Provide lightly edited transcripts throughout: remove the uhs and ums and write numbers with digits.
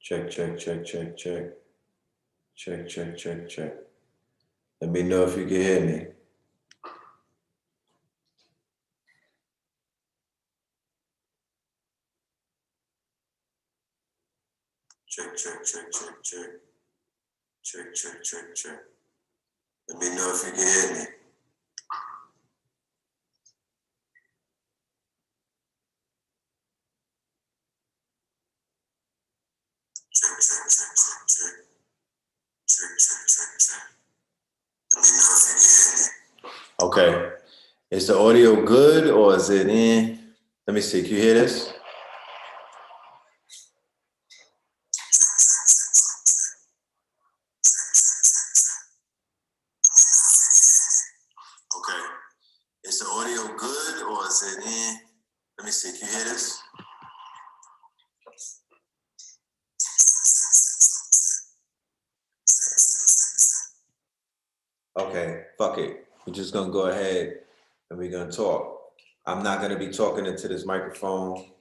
Check, check, check, check, check. Check, check, check, check. Let me know if you can hear me. Check, check, check, check, check. Check, check, check, check. Let me know if you can hear me. Check, check, check, check, check. Check, check, check, check. Let me know if you can hear me. Okay. Is the audio good or is it in? Let me see. Can you hear this? Okay. Is the audio good or is it in? Let me see. Can you hear this? Okay, fuck it. We're just gonna go ahead and we're gonna talk. I'm not gonna be talking into this microphone.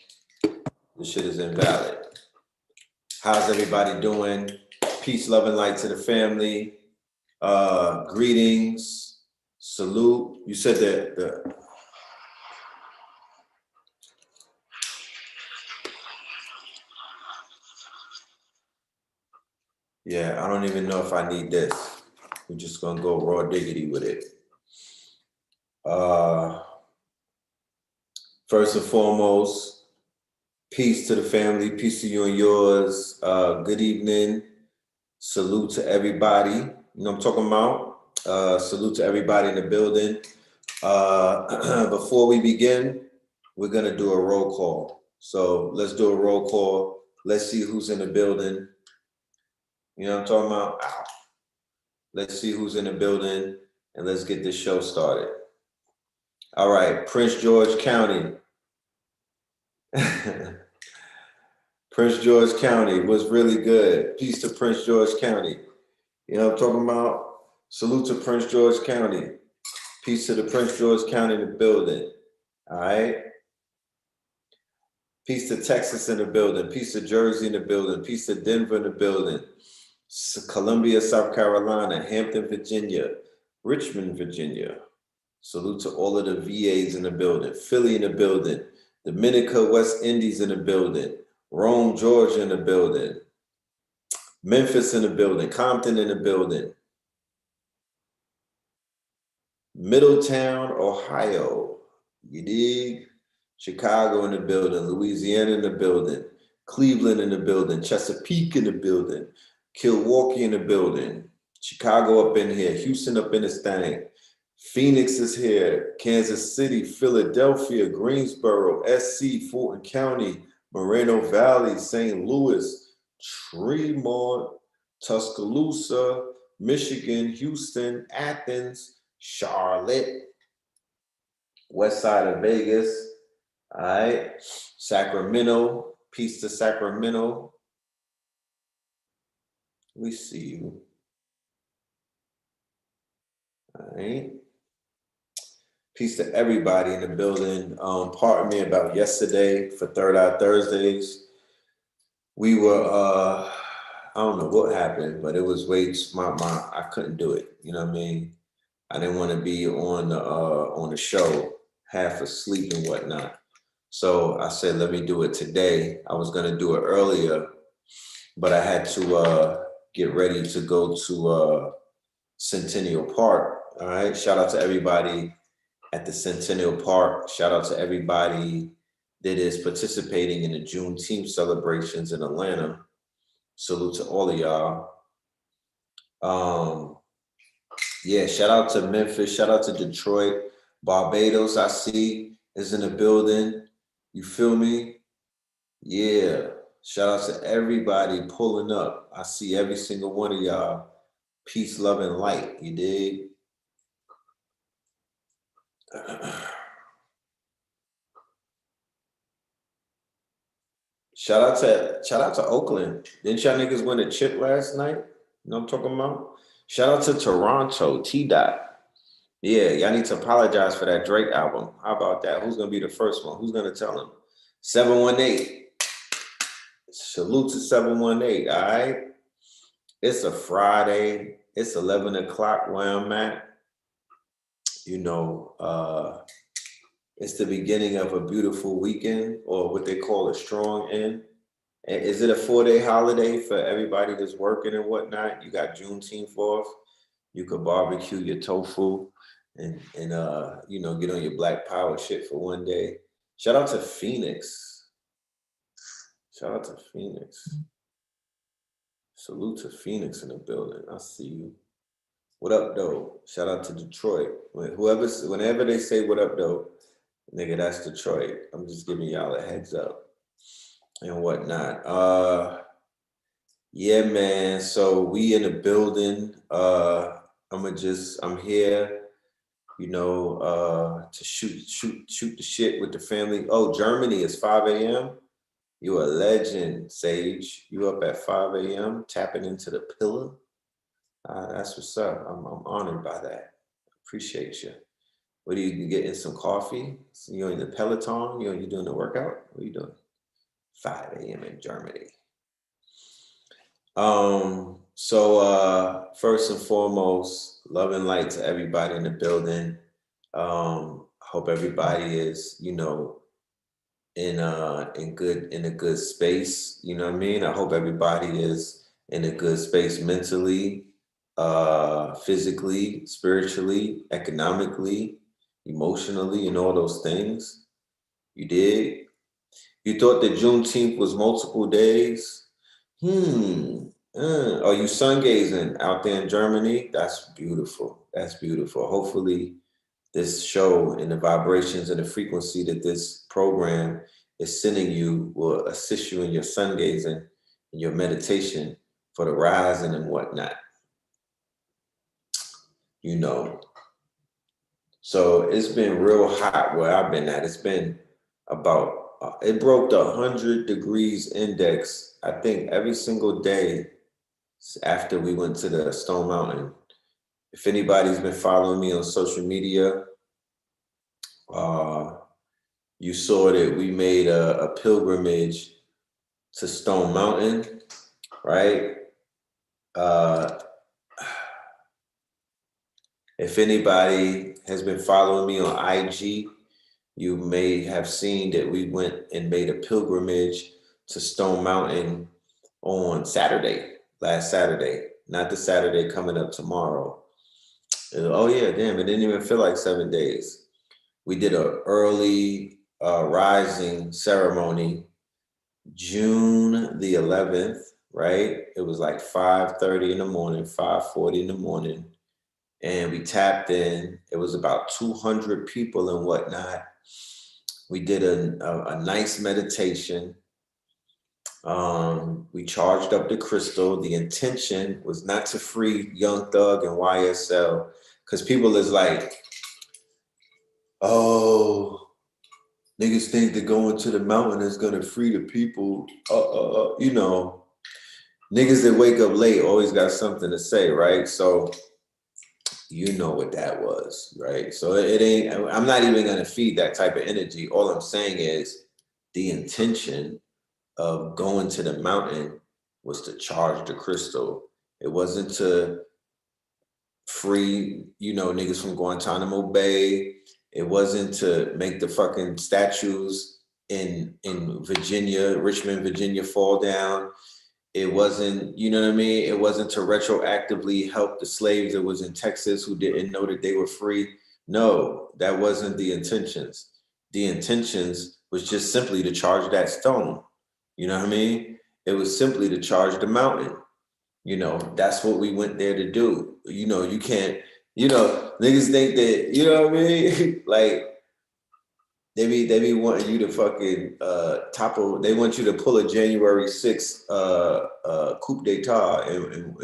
This shit is invalid. How's everybody doing? Peace, love, and light to the family. Greetings, salute. You said that yeah, I don't even know if I need this. We're just gonna go raw diggity with it. First and foremost, peace to the family, peace to you and yours. Good evening. Salute to everybody. You know what I'm talking about? Salute to everybody in the building. Before we begin, we're gonna do a roll call. So let's do a roll call. Let's see who's in the building. You know what I'm talking about? Ow. Let's see who's in the building and let's get this show started. All right, Prince George County. Prince George County was really good. Peace to Prince George County. You know what I'm talking about? Salute to Prince George County. Peace to the Prince George County in the building. All right. Peace to Texas in the building. Peace to Jersey in the building. Peace to Denver in the building. Columbia, South Carolina. Hampton, Virginia. Richmond, Virginia. Salute to all of the VAs in the building. Philly in the building. Dominica, West Indies in the building. Rome, Georgia in the building. Memphis in the building. Compton in the building. Middletown, Ohio. You dig? Chicago in the building. Louisiana in the building. Cleveland in the building. Chesapeake in the building. Milwaukee in the building. Chicago up in here. Houston up in this thing. Phoenix is here. Kansas City, Philadelphia, Greensboro, SC, Fulton County, Moreno Valley, St. Louis, Tremont, Tuscaloosa, Michigan, Houston, Athens, Charlotte, west side of Vegas, all right, Sacramento, peace to Sacramento. We see you. All right. Peace to everybody in the building. Pardon me about yesterday for Third Eye Thursdays. We were, I don't know what happened, but it was way I couldn't do it. You know what I mean? I didn't want to be on the show half asleep and whatnot. So I said, let me do it today. I was gonna do it earlier, but I had to get ready to go to Centennial Park. All right. Shout out to everybody at the Centennial Park. Shout out to everybody that is participating in the Juneteenth celebrations in Atlanta. Salute to all of y'all. Yeah, shout out to Memphis. Shout out to Detroit. Barbados, I see, is in the building. You feel me? Yeah. Shout out to everybody pulling up. I see every single one of y'all. Peace, love, and light. You dig? Shout out to Oakland. Didn't y'all niggas win a chip last night? You know what I'm talking about? Shout out to Toronto, T-Dot. Yeah, y'all need to apologize for that Drake album. How about that? Who's gonna be the first one? Who's gonna tell him? 718. Salute to 718, all right? It's a Friday. It's 11 o'clock where I'm at. You know, it's the beginning of a beautiful weekend, or what they call a strong end. And is it a 4-day holiday for everybody that's working and whatnot? You got Juneteenth off. You could barbecue your tofu and you know, get on your Black Power shit for one day. Shout out to Phoenix. Shout out to Phoenix. Salute to Phoenix in the building. I see you. What up, though? Shout out to Detroit. Whenever they say what up, though, nigga, that's Detroit. I'm just giving y'all a heads up and whatnot. Yeah, man. So we in the building. I'm here, you know, to shoot the shit with the family. Oh, Germany is 5 a.m. You a legend, Sage. You up at 5 a.m. tapping into the pillar. That's what's up. I'm honored by that. Appreciate you. What are you getting? Some coffee? You in the Peloton? You doing the workout? What are you doing? 5 a.m. in Germany. So first and foremost, love and light to everybody in the building. Hope everybody is, you know, in a good space. You know what I mean? I hope everybody is in a good space mentally, physically, spiritually, economically, emotionally, and all those things. You did. You thought that Juneteenth was multiple days? Are you sun gazing out there in Germany? That's beautiful. That's beautiful. Hopefully, this show and the vibrations and the frequency that this program is sending you will assist you in your sun gazing and your meditation for the rising and whatnot. You know. So it's been real hot where I've been at. It's been about it broke the 100 degrees index, I think, every single day after we went to the Stone Mountain. If anybody's been following me on social media, you saw that we made a pilgrimage to Stone Mountain, right? If anybody has been following me on IG, you may have seen that we went and made a pilgrimage to Stone Mountain on last Saturday, not the Saturday coming up tomorrow. Oh yeah, damn, it didn't even feel like 7 days. We did an early rising ceremony, June the 11th, right? It was like 5:30 in the morning, 5:40 in the morning. And we tapped in. It was about 200 people and whatnot. We did a nice meditation. We charged up the crystal. The intention was not to free Young Thug and YSL, because people is like, oh, niggas think that going to the mountain is gonna free the people. You know, niggas that wake up late always got something to say, right? So you know what that was, right? So it ain't, I'm not even gonna feed that type of energy. All I'm saying is the intention of going to the mountain was to charge the crystal. It wasn't to free, you know, niggas from Guantanamo Bay. It wasn't to make the fucking statues in Virginia, Richmond, Virginia fall down. It wasn't, you know what I mean? It wasn't to retroactively help the slaves that was in Texas who didn't know that they were free. No, that wasn't the intentions. The intentions was just simply to charge that stone. You know what I mean? It was simply to charge the mountain. You know, that's what we went there to do. You know, you can't, you know, niggas think that, you know what I mean? Like, they be wanting you to fucking topple. They want you to pull a January 6th coup d'etat and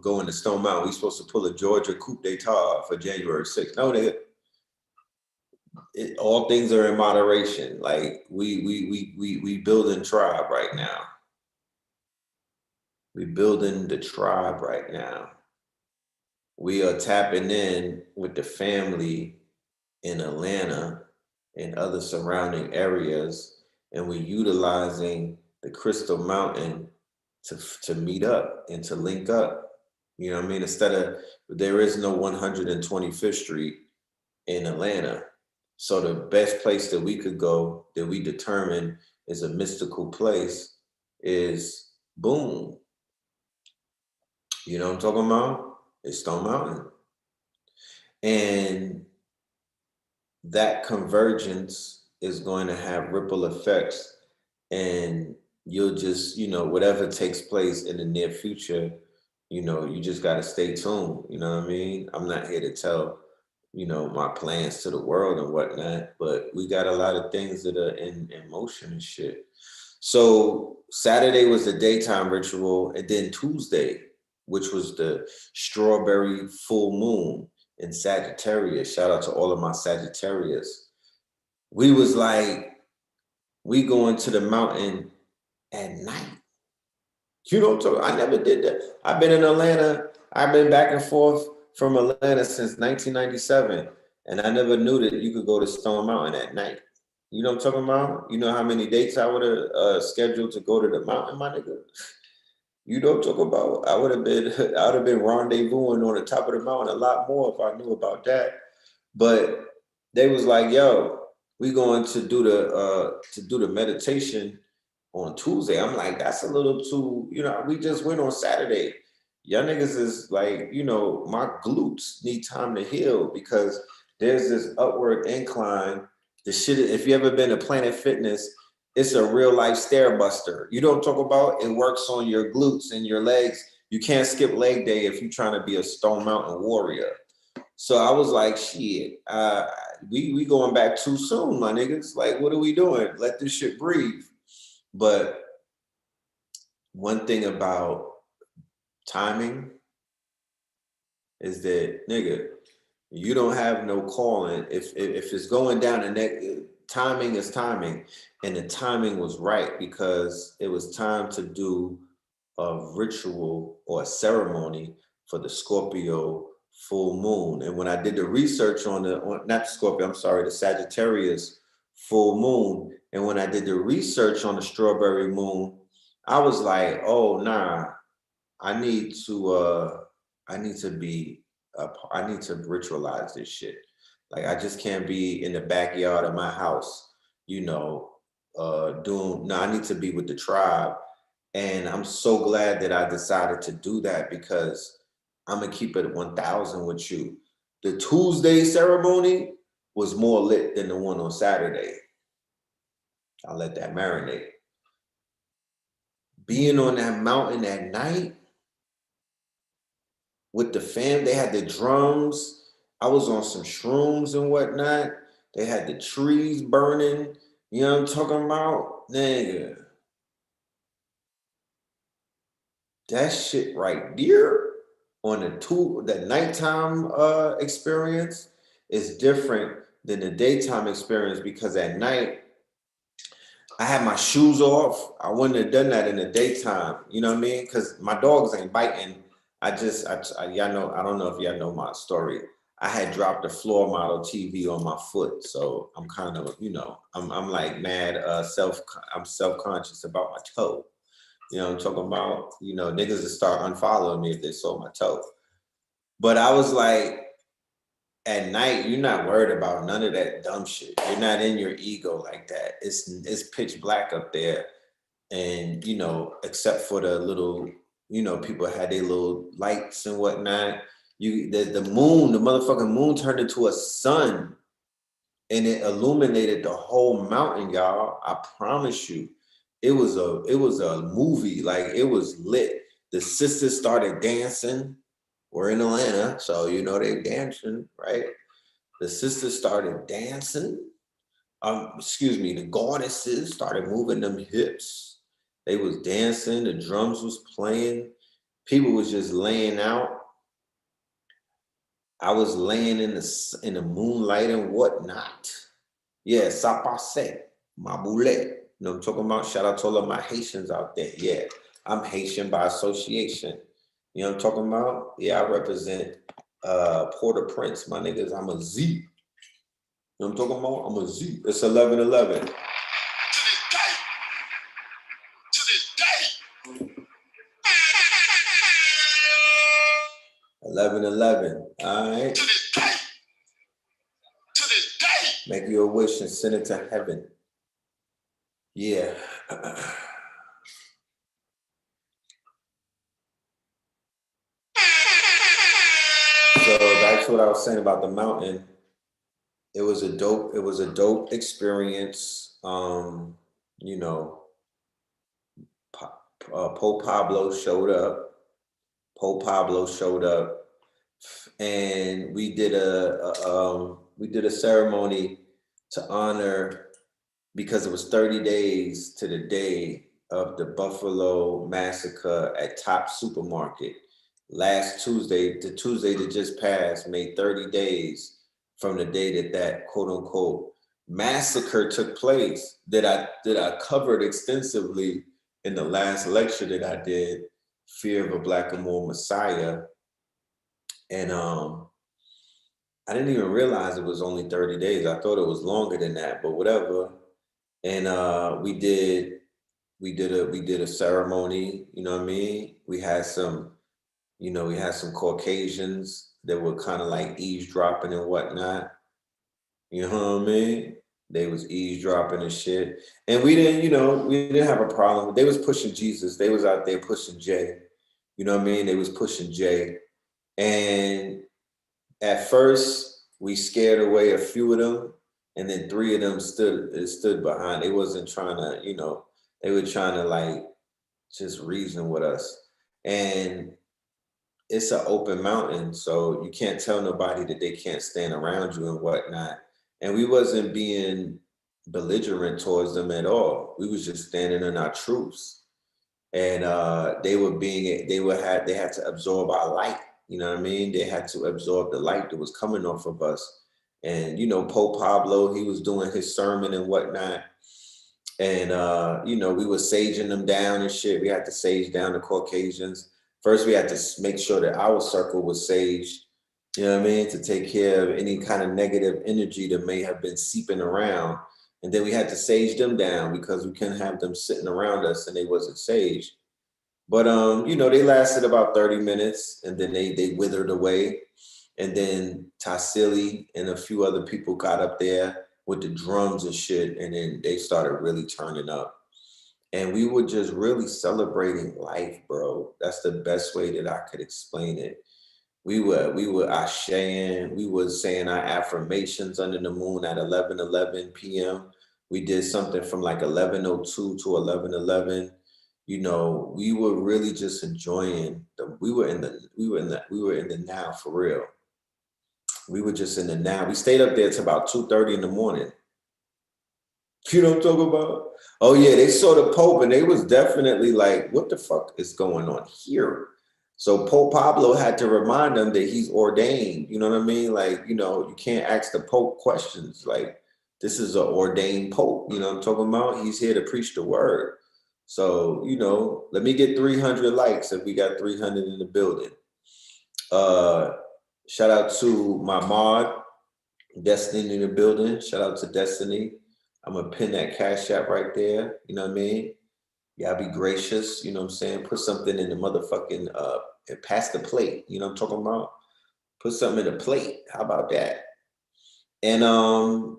go into Stone Mountain. We supposed to pull a Georgia coup d'etat for January 6th. No, nigga. All things are in moderation. Like we building tribe right now. We building the tribe right now. We are tapping in with the family in Atlanta and other surrounding areas, and we're utilizing the Crystal Mountain to meet up and to link up. You know what I mean? Instead of, there is no 125th Street in Atlanta. So the best place that we could go that we determine is a mystical place is boom. You know what I'm talking about? It's Stone Mountain. And that convergence is going to have ripple effects, and you'll just, whatever takes place in the near future, you just got to stay tuned. You know what I mean? I'm not here to tell, my plans to the world and whatnot, but we got a lot of things that are in motion and shit. So Saturday was the daytime ritual, and then Tuesday, which was the strawberry full moon in Sagittarius. Shout out to all of my Sagittarius. We was like, we going to the mountain at night. You know what I'm talking? I never did that. I've been in Atlanta. I've been back and forth from Atlanta since 1997, and I never knew that you could go to Stone Mountain at night. You know what I'm talking about? You know how many dates I would have scheduled to go to the mountain, my nigga? You know what I'm talking about? I would have been rendezvousing on the top of the mountain a lot more if I knew about that. But they was like, yo, we going to do the meditation on Tuesday. I'm like, that's a little too, we just went on Saturday. Y'all niggas is like, my glutes need time to heal because there's this upward incline. The shit, if you ever been to Planet Fitness, it's a real life stair buster. You don't talk about it works on your glutes and your legs. You can't skip leg day if you're trying to be a Stone Mountain warrior. So I was like, shit, we going back too soon, my niggas. Like, what are we doing? Let this shit breathe. But one thing about timing is that, nigga, you don't have no calling. If it's going down the neck, timing is timing. And the timing was right because it was time to do a ritual or a ceremony for the Scorpio full moon. And when I did the research on not the Scorpio, I'm sorry, the Sagittarius full moon. And when I did the research on the strawberry moon, I was like, oh, nah, I need to ritualize this shit. Like, I just can't be in the backyard of my house, I need to be with the tribe. And I'm so glad that I decided to do that because I'm gonna keep it 1,000 with you. The Tuesday ceremony was more lit than the one on Saturday. I'll let that marinate. Being on that mountain at night with the fam, they had the drums. I was on some shrooms and whatnot. They had the trees burning. You know what I'm talking about? Nigga. That shit right there on the nighttime experience is different than the daytime experience because at night, I had my shoes off. I wouldn't have done that in the daytime. You know what I mean? Because my dogs ain't biting. Y'all know, I don't know if y'all know my story. I had dropped a floor model TV on my foot. So I'm kind of, I'm like mad I'm self-conscious about my toe. You know what I'm talking about? Niggas would start unfollowing me if they saw my toe. But I was like, at night, you're not worried about none of that dumb shit. You're not in your ego like that. It's pitch black up there. And, except for the little, people had their little lights and whatnot. The moon, the motherfucking moon turned into a sun and it illuminated the whole mountain, y'all. I promise you. It was a movie, like it was lit. The sisters started dancing. We're in Atlanta, so they dancing, right? The sisters started dancing. The goddesses started moving them hips. They was dancing, the drums was playing. People was just laying out. I was laying in the moonlight and whatnot. Yeah, ça passe, ma boulette. You know what I'm talking about? Shout out to all of my Haitians out there. Yeah, I'm Haitian by association. You know what I'm talking about? Yeah, I represent Port-au-Prince, my niggas. I'm a Z. You know what I'm talking about? I'm a Z. It's 11/11. To this day. 11:11. All right. To this day. To this day. Make you a wish and send it to heaven. Yeah. So back to what I was saying about the mountain. It was a dope experience. You know, Pope Pablo showed up. And we did a ceremony to honor, because it was 30 days to the day of the Buffalo massacre at Top Supermarket. Last Tuesday, the Tuesday that just passed, made 30 days from the day that quote unquote massacre took place, that I covered extensively in the last lecture that I did, Fear of a Black and More Messiah. And I didn't even realize it was only 30 days. I thought it was longer than that, but whatever. And we did a ceremony, you know what I mean? We had some Caucasians that were kind of like eavesdropping and whatnot. You know what I mean? They was eavesdropping and shit. And we didn't have a problem. They was pushing Jesus. They was out there pushing Jay. You know what I mean? They was pushing Jay. And at first we scared away a few of them, and then 3 of them stood behind. They wasn't trying to, they were trying to like just reason with us. And it's an open mountain, so you can't tell nobody that they can't stand around you and whatnot. And we wasn't being belligerent towards them at all. We was just standing in our truths. And they had to absorb our light. You know what I mean? They had to absorb the light that was coming off of us. And, Pope Pablo, he was doing his sermon and whatnot. And, we were saging them down and shit. We had to sage down the Caucasians. First, we had to make sure that our circle was saged, you know what I mean? To take care of any kind of negative energy that may have been seeping around. And then we had to sage them down, because we couldn't have them sitting around us and they wasn't saged. But they lasted about 30 minutes, and then they withered away. And then Tassili and a few other people got up there with the drums and shit, and then they started really turning up. And we were just really celebrating life, bro. That's the best way that I could explain it. We were ashayin', we were saying our affirmations under the moon at 11:11 p.m. We did something from like 11:02 to 11:11. We were really just enjoying we were in the now, for real. We were just in the now. We stayed up there till about 2:30 in the morning. You know what I'm talking about? Oh yeah, they saw the Pope and they was definitely like, what the fuck is going on here? So Pope Pablo had to remind them that he's ordained. You know what I mean? Like, you can't ask the Pope questions. Like, this is an ordained Pope. You know what I'm talking about? He's here to preach the word. So, let me get 300 likes if we got 300 in the building. Shout out to my mod, Destiny, in the building. Shout out to Destiny. I'm gonna pin that Cash App right there. You know what I mean? Y'all be gracious. You know what I'm saying? Put something in the motherfucking and pass the plate. You know what I'm talking about? Put something in the plate. How about that? And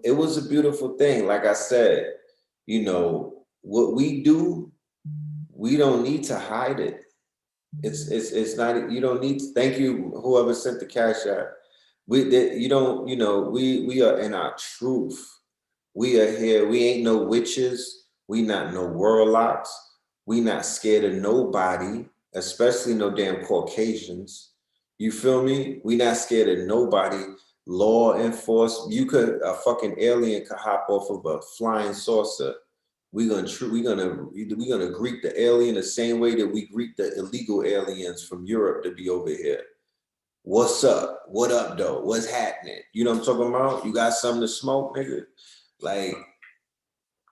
it was a beautiful thing. Like I said, what we do, we don't need to hide it. It's not, you don't need to, thank you, whoever sent the Cash App. We are in our truth. We are here. We ain't no witches. We not no warlocks. We not scared of nobody, especially no damn Caucasians. You feel me? We not scared of nobody. Law enforcement. A fucking alien could hop off of a flying saucer. We're gonna greet the alien the same way that we greet the illegal aliens from Europe to be over here. What's up? What up, though? What's happening? You know what I'm talking about? You got something to smoke, nigga? Like,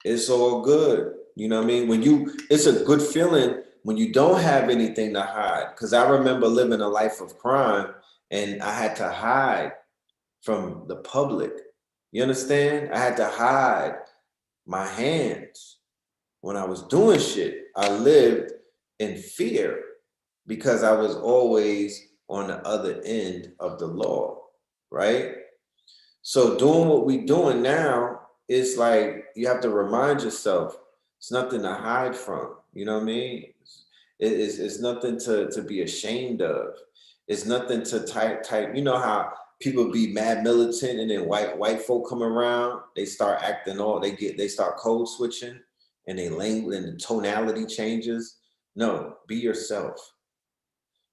it's all good. You know what I mean? It's a good feeling when you don't have anything to hide. Because I remember living a life of crime and I had to hide from the public. You understand? I had to hide my hands. When I was doing shit, I lived in fear because I was always on the other end of the law, right? So doing what we doing now is like you have to remind yourself it's nothing to hide from. You know what I mean? It's nothing to be ashamed of. It's nothing to type. You know how people be mad militant and then white folk come around, they start acting all they start code switching and they language and the tonality changes. No, be yourself.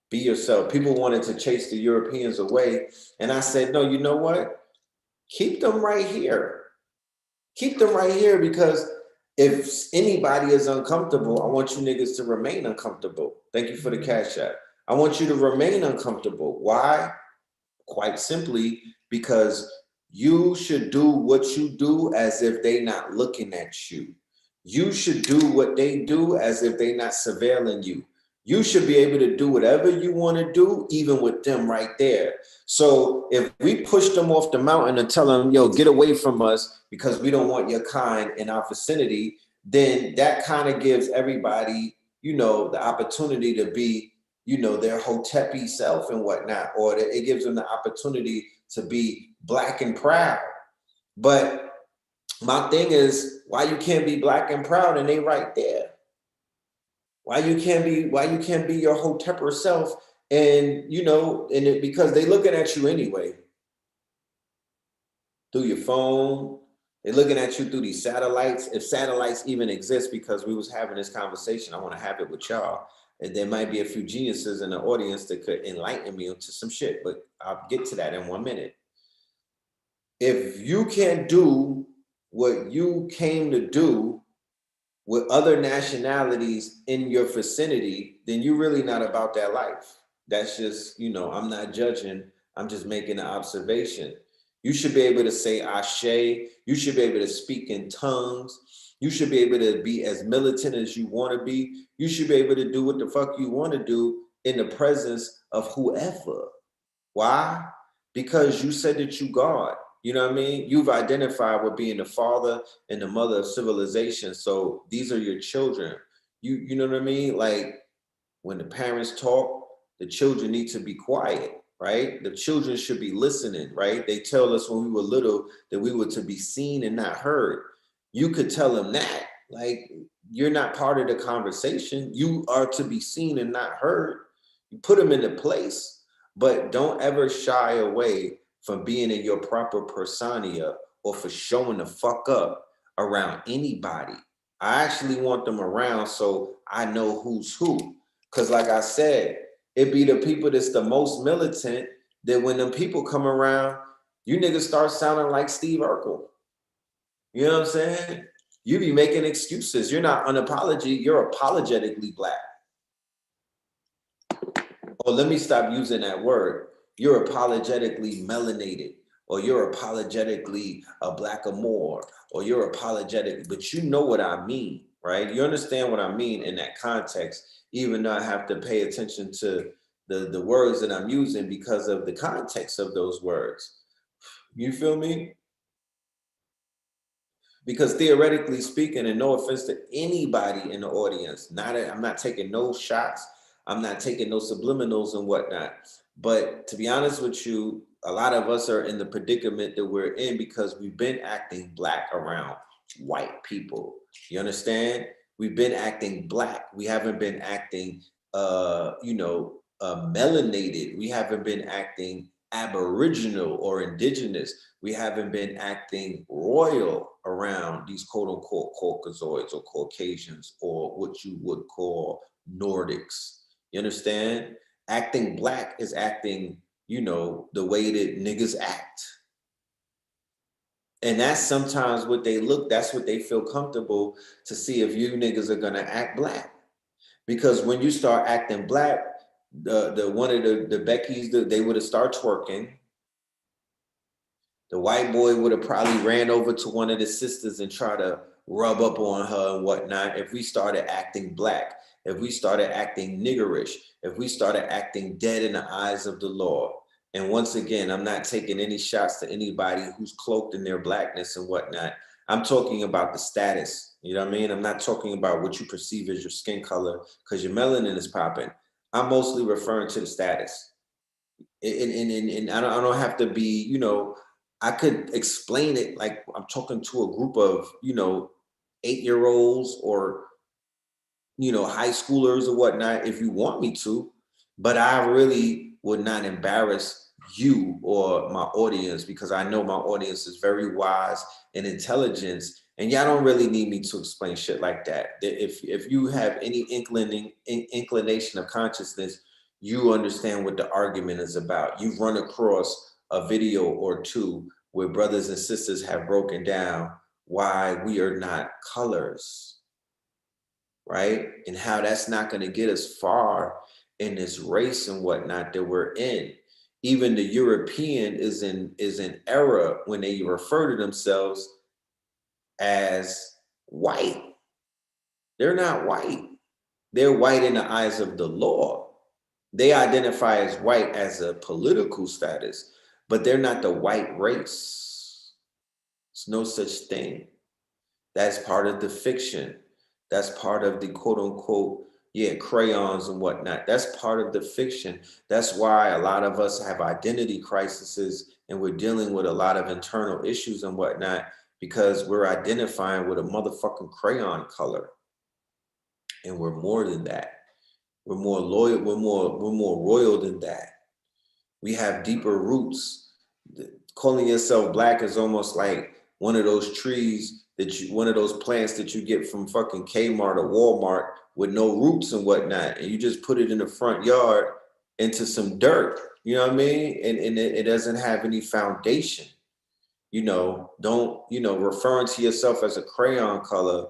Be yourself. People wanted to chase the Europeans away. And I said, no, you know what? Keep them right here. Keep them right here because if anybody is uncomfortable, I want you niggas to remain uncomfortable. Thank you for the cash app. I want you to remain uncomfortable. Why? Quite simply because you should do what you do as if they not looking at you. You should do what they do as if they not surveilling you. You should be able to do whatever you want to do, even with them right there. So if we push them off the mountain and tell them, yo, get away from us because we don't want your kind in our vicinity, then that kind of gives everybody, the opportunity to be, their hotepi self and whatnot, or it gives them the opportunity to be black and proud. But my thing is, why you can't be black and proud and they right there? Why you can't be your hotepper self? And because they looking at you anyway through your phone. They're looking at you through these satellites. If satellites even exist, because we was having this conversation, I want to have it with y'all. And there might be a few geniuses in the audience that could enlighten me to some shit, but I'll get to that in 1 minute. If you can't do what you came to do with other nationalities in your vicinity, then you're really not about that life. That's just, I'm not judging. I'm just making an observation. You should be able to say ashe. You should be able to speak in tongues. You should be able to be as militant as you want to be. You should be able to do what the fuck you want to do in the presence of whoever. Why? Because you said that you God. You know what I mean? You've identified with being the father and the mother of civilization. So these are your children. You know what I mean? Like when the parents talk, the children need to be quiet, right? The children should be listening, right? They tell us when we were little that we were to be seen and not heard. You could tell them that, like, you're not part of the conversation. You are to be seen and not heard. You put them into place, but don't ever shy away from being in your proper persona or for showing the fuck up around anybody. I actually want them around so I know who's who. Because like I said, it be the people that's the most militant that when them people come around, you niggas start sounding like Steve Urkel. You know what I'm saying? You be making excuses. You're not unapologetic. You're apologetically black. Or let me stop using that word. You're apologetically melanated, or you're apologetically a blackamoor, or you're apologetic, but you know what I mean, right? You understand what I mean in that context, even though I have to pay attention to the words that I'm using because of the context of those words. You feel me? Because theoretically speaking, and no offense to anybody in the audience, I'm not taking no shots. I'm not taking no subliminals and whatnot. But to be honest with you, a lot of us are in the predicament that we're in because we've been acting black around white people. You understand? We've been acting black. We haven't been acting, melanated. We haven't been acting aboriginal or indigenous. We haven't been acting royal around these quote unquote Caucasoids or Caucasians or what you would call Nordics. You understand? Acting black is acting, the way that niggas act. And that's sometimes what that's what they feel comfortable to see if you niggas are gonna act black. Because when you start acting black, the one of the Beckys, they would have started twerking. The white boy would have probably ran over to one of the sisters and try to rub up on her and whatnot if we started acting black, if we started acting niggerish, if we started acting dead in the eyes of the law. And once again, I'm not taking any shots to anybody who's cloaked in their blackness and whatnot. I'm talking about the status. You know what I mean? I'm not talking about what you perceive as your skin color because your melanin is popping. I'm mostly referring to the status. And I don't have to be, you know, I could explain it like I'm talking to a group of, you know, 8-year-olds or, you know, high schoolers or whatnot if you want me to, but I really would not embarrass you or my audience because I know my audience is very wise and intelligent, and y'all don't really need me to explain shit like that. If you have any inclination of consciousness, you understand what the argument is about. You've run across a video or two where brothers and sisters have broken down why we are not colors, right? And how that's not going to get us far in this race and whatnot that we're in. Even the European is in error when they refer to themselves as white. They're not white. They're white in the eyes of the law. They identify as white as a political status, but they're not the white race. There's no such thing. That's part of the fiction. That's part of the quote unquote, yeah, crayons and whatnot. That's part of the fiction. That's why a lot of us have identity crises and we're dealing with a lot of internal issues and whatnot because we're identifying with a motherfucking crayon color. And we're more than that. We're more loyal, we're more royal than that. We have deeper roots. Calling yourself black is almost like one of those trees one of those plants that you get from fucking Kmart or Walmart with no roots and whatnot, and you just put it in the front yard into some dirt. You know what I mean? And it doesn't have any foundation. You know, don't, you know, referring to yourself as a crayon color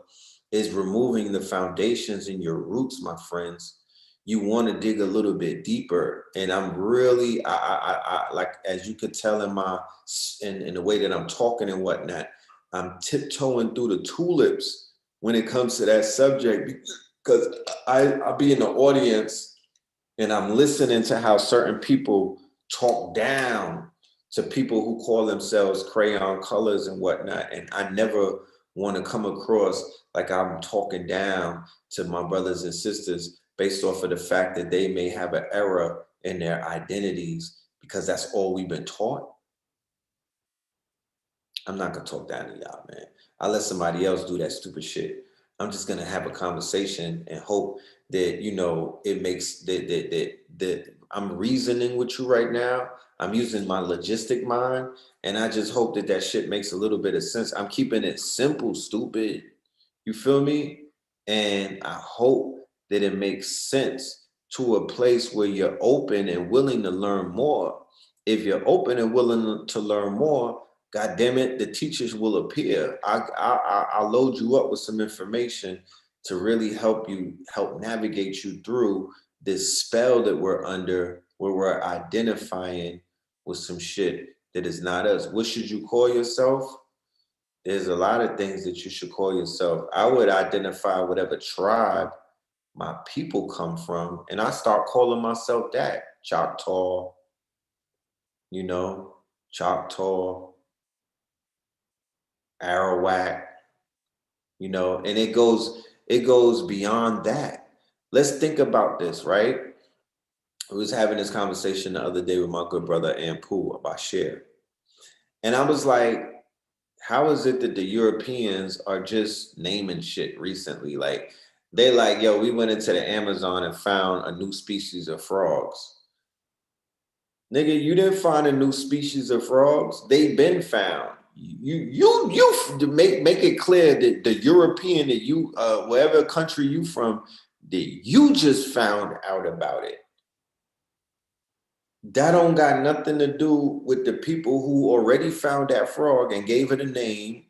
is removing the foundations in your roots, my friends. You want to dig a little bit deeper, and I'm really, I like, as you could tell in the way that I'm talking and whatnot, I'm tiptoeing through the tulips when it comes to that subject because I'll be in the audience and I'm listening to how certain people talk down to people who call themselves crayon colors and whatnot. And I never want to come across like I'm talking down to my brothers and sisters based off of the fact that they may have an error in their identities because that's all we've been taught. I'm not gonna talk down to y'all, man. I'll let somebody else do that stupid shit. I'm just gonna have a conversation and hope that, you know, it makes that I'm reasoning with you right now. I'm using my logistic mind, and I just hope that shit makes a little bit of sense. I'm keeping it simple, stupid. You feel me? And I hope that it makes sense to a place where you're open and willing to learn more. If you're open and willing to learn more, God damn it, the teachers will appear. I'll load you up with some information to really help navigate you through this spell that we're under, where we're identifying with some shit that is not us. What should you call yourself? There's a lot of things that you should call yourself. I would identify whatever tribe my people come from, and I start calling myself that. Choctaw, you know, Choctaw, Arawak, you know, and it goes beyond that. Let's think about this, right? I was having this conversation the other day with my good brother Ampu about share. And I was like, how is it that the Europeans are just naming shit recently? Like, they like, yo, we went into the Amazon and found a new species of frogs. Nigga, you didn't find a new species of frogs. They've been found. You make it clear that the European that you wherever country you from, that you just found out about it. That don't got nothing to do with the people who already found that frog and gave it a name.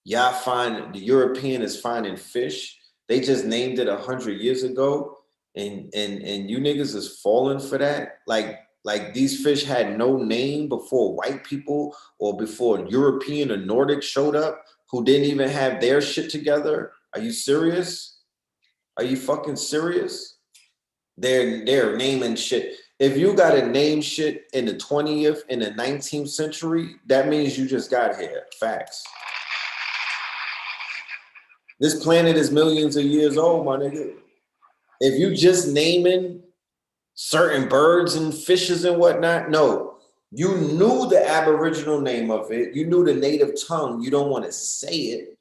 Y'all find the European is finding fish. They just named it 100 years ago, and you niggas is falling for that. Like these fish had no name before white people or before European or Nordic showed up, who didn't even have their shit together. Are you serious? Are you fucking serious? They're naming shit. If you got to name shit in the 20th, in the 19th century, that means you just got here. Facts. This planet is millions of years old, my nigga. If you just naming certain birds and fishes and whatnot, no. You knew the Aboriginal name of it. You knew the native tongue. You don't want to say it.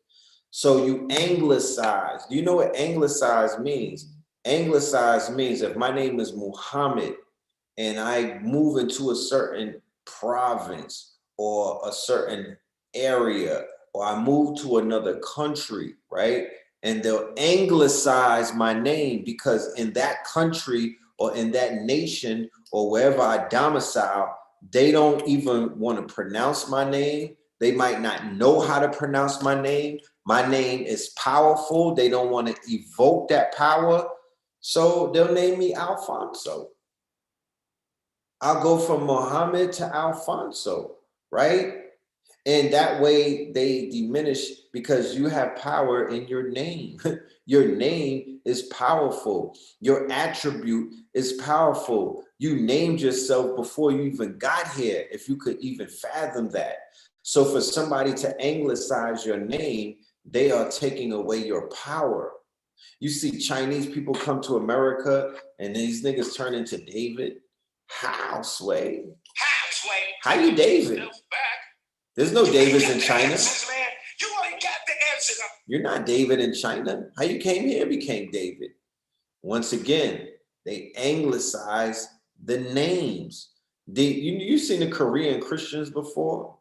So you anglicize. Do you know what anglicize means? Anglicize means if my name is Muhammad and I move into a certain province or a certain area, or I move to another country, right? And they'll anglicize my name because in that country or in that nation or wherever I domicile, they don't even want to pronounce my name. They might not know how to pronounce my name. My name is powerful. They don't want to evoke that power. So they'll name me Alfonso. I'll go from Muhammad to Alfonso, right? And that way they diminish because you have power in your name. Your name is powerful. Your attribute is powerful. You named yourself before you even got here, if you could even fathom that. So for somebody to anglicize your name, they are taking away your power. You see Chinese people come to America and these niggas turn into David. How, Sway? How, Sway? How you David? There's no Davids in China. You ain't got the answer. You're not David in China. How you came here became David. Once again, they anglicize the names. You seen the Korean Christians before?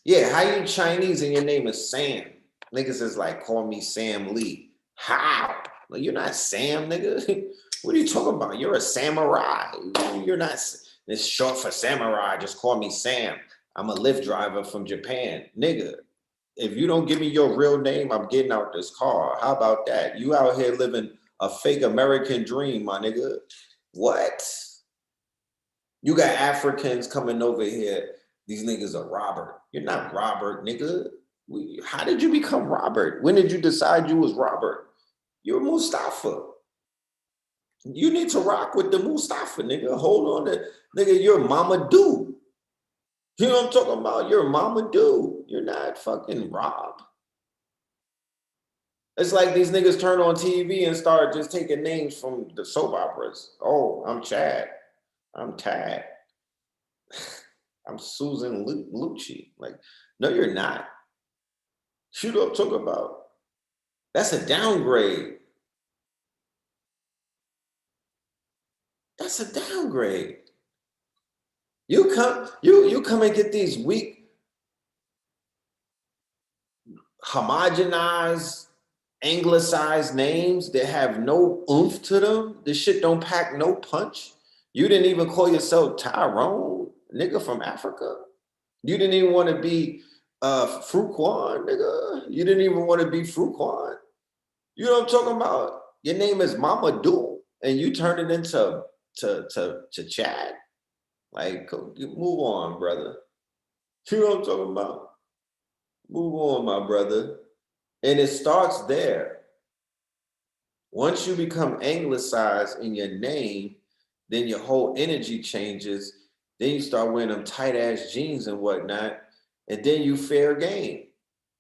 Yeah, how you Chinese and your name is Sam? Niggas is like, call me Sam Lee. How? Like, you're not Sam, nigga. What are you talking about? You're a samurai. You're not. It's short for samurai. Just call me Sam. I'm a Lyft driver from Japan. Nigga, if you don't give me your real name, I'm getting out this car. How about that? You out here living a fake American dream, my nigga. What? You got Africans coming over here. These niggas are Robert. You're not Robert, nigga. How did you become Robert? When did you decide you was Robert? You're Mustafa. You need to rock with the Mustafa, nigga. Hold on to, nigga, you're Mama Do. You know what I'm talking about? You're Mama Do. You're not fucking Rob. It's like these niggas turn on TV and start just taking names from the soap operas. Oh, I'm Chad. I'm Tad. I'm Susan Lucci. Like, no, you're not. You know what I'm talking about? That's a downgrade. That's a downgrade. You come and get these weak, homogenized, anglicized names that have no oomph to them. This shit don't pack no punch. You didn't even call yourself Tyrone, nigga from Africa. You didn't even want to be Fruquan, nigga. You didn't even want to be Fruquan. You know what I'm talking about? Your name is Mama Do, and you turned it into to Chad. Like, move on, brother. You know what I'm talking about? Move on, my brother. And it starts there. Once you become anglicized in your name, then your whole energy changes. Then you start wearing them tight ass jeans and whatnot, and then you fair game.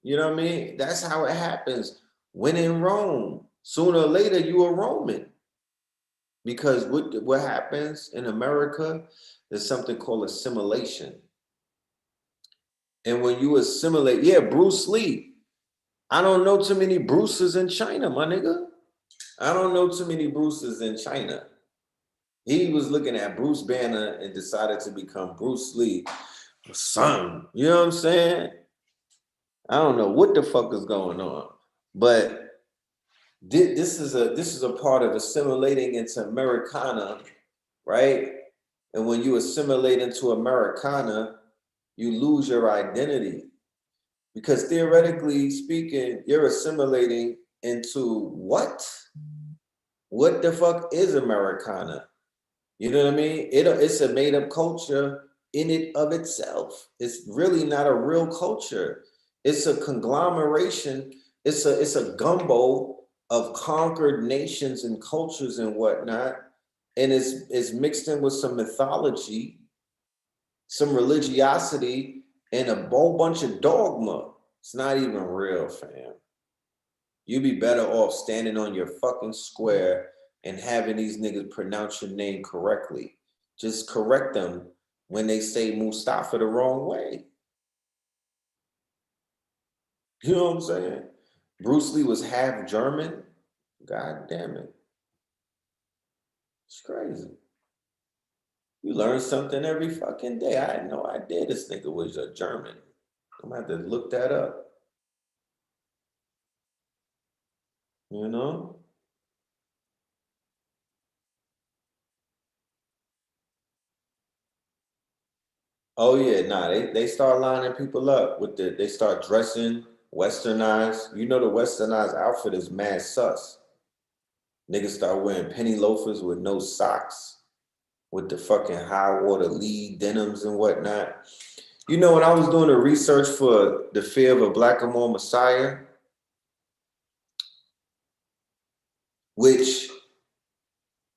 You know what I mean? That's how it happens. When in Rome, sooner or later you a Roman. Because what happens in America is something called assimilation. And when you assimilate, yeah, Bruce Lee. I don't know too many Bruces in China, my nigga. I don't know too many Bruces in China. He was looking at Bruce Banner and decided to become Bruce Lee. Son, you know what I'm saying? I don't know what the fuck is going on, but this is a part of assimilating into Americana, right? And when you assimilate into Americana, you lose your identity. Because theoretically speaking, you're assimilating into what? What the fuck is Americana? You know what I mean? It's a made-up culture in it of itself. It's really not a real culture. It's a conglomeration. It's a gumbo of conquered nations and cultures and whatnot. And it's mixed in with some mythology, some religiosity, and a whole bunch of dogma. It's not even real, fam. You'd be better off standing on your fucking square and having these niggas pronounce your name correctly. Just correct them when they say Mustafa the wrong way. You know what I'm saying? Bruce Lee was half German. God damn it. It's crazy. You learn something every fucking day. I had no idea this nigga was a German. I'm gonna have to look that up. You know? Oh yeah, nah, they start lining people up with they start dressing westernized. You know the westernized outfit is mad sus. Niggas start wearing penny loafers with no socks, with the fucking high water Lee denims and whatnot. You know, when I was doing the research for The Fear of a Blackamoor Messiah, which,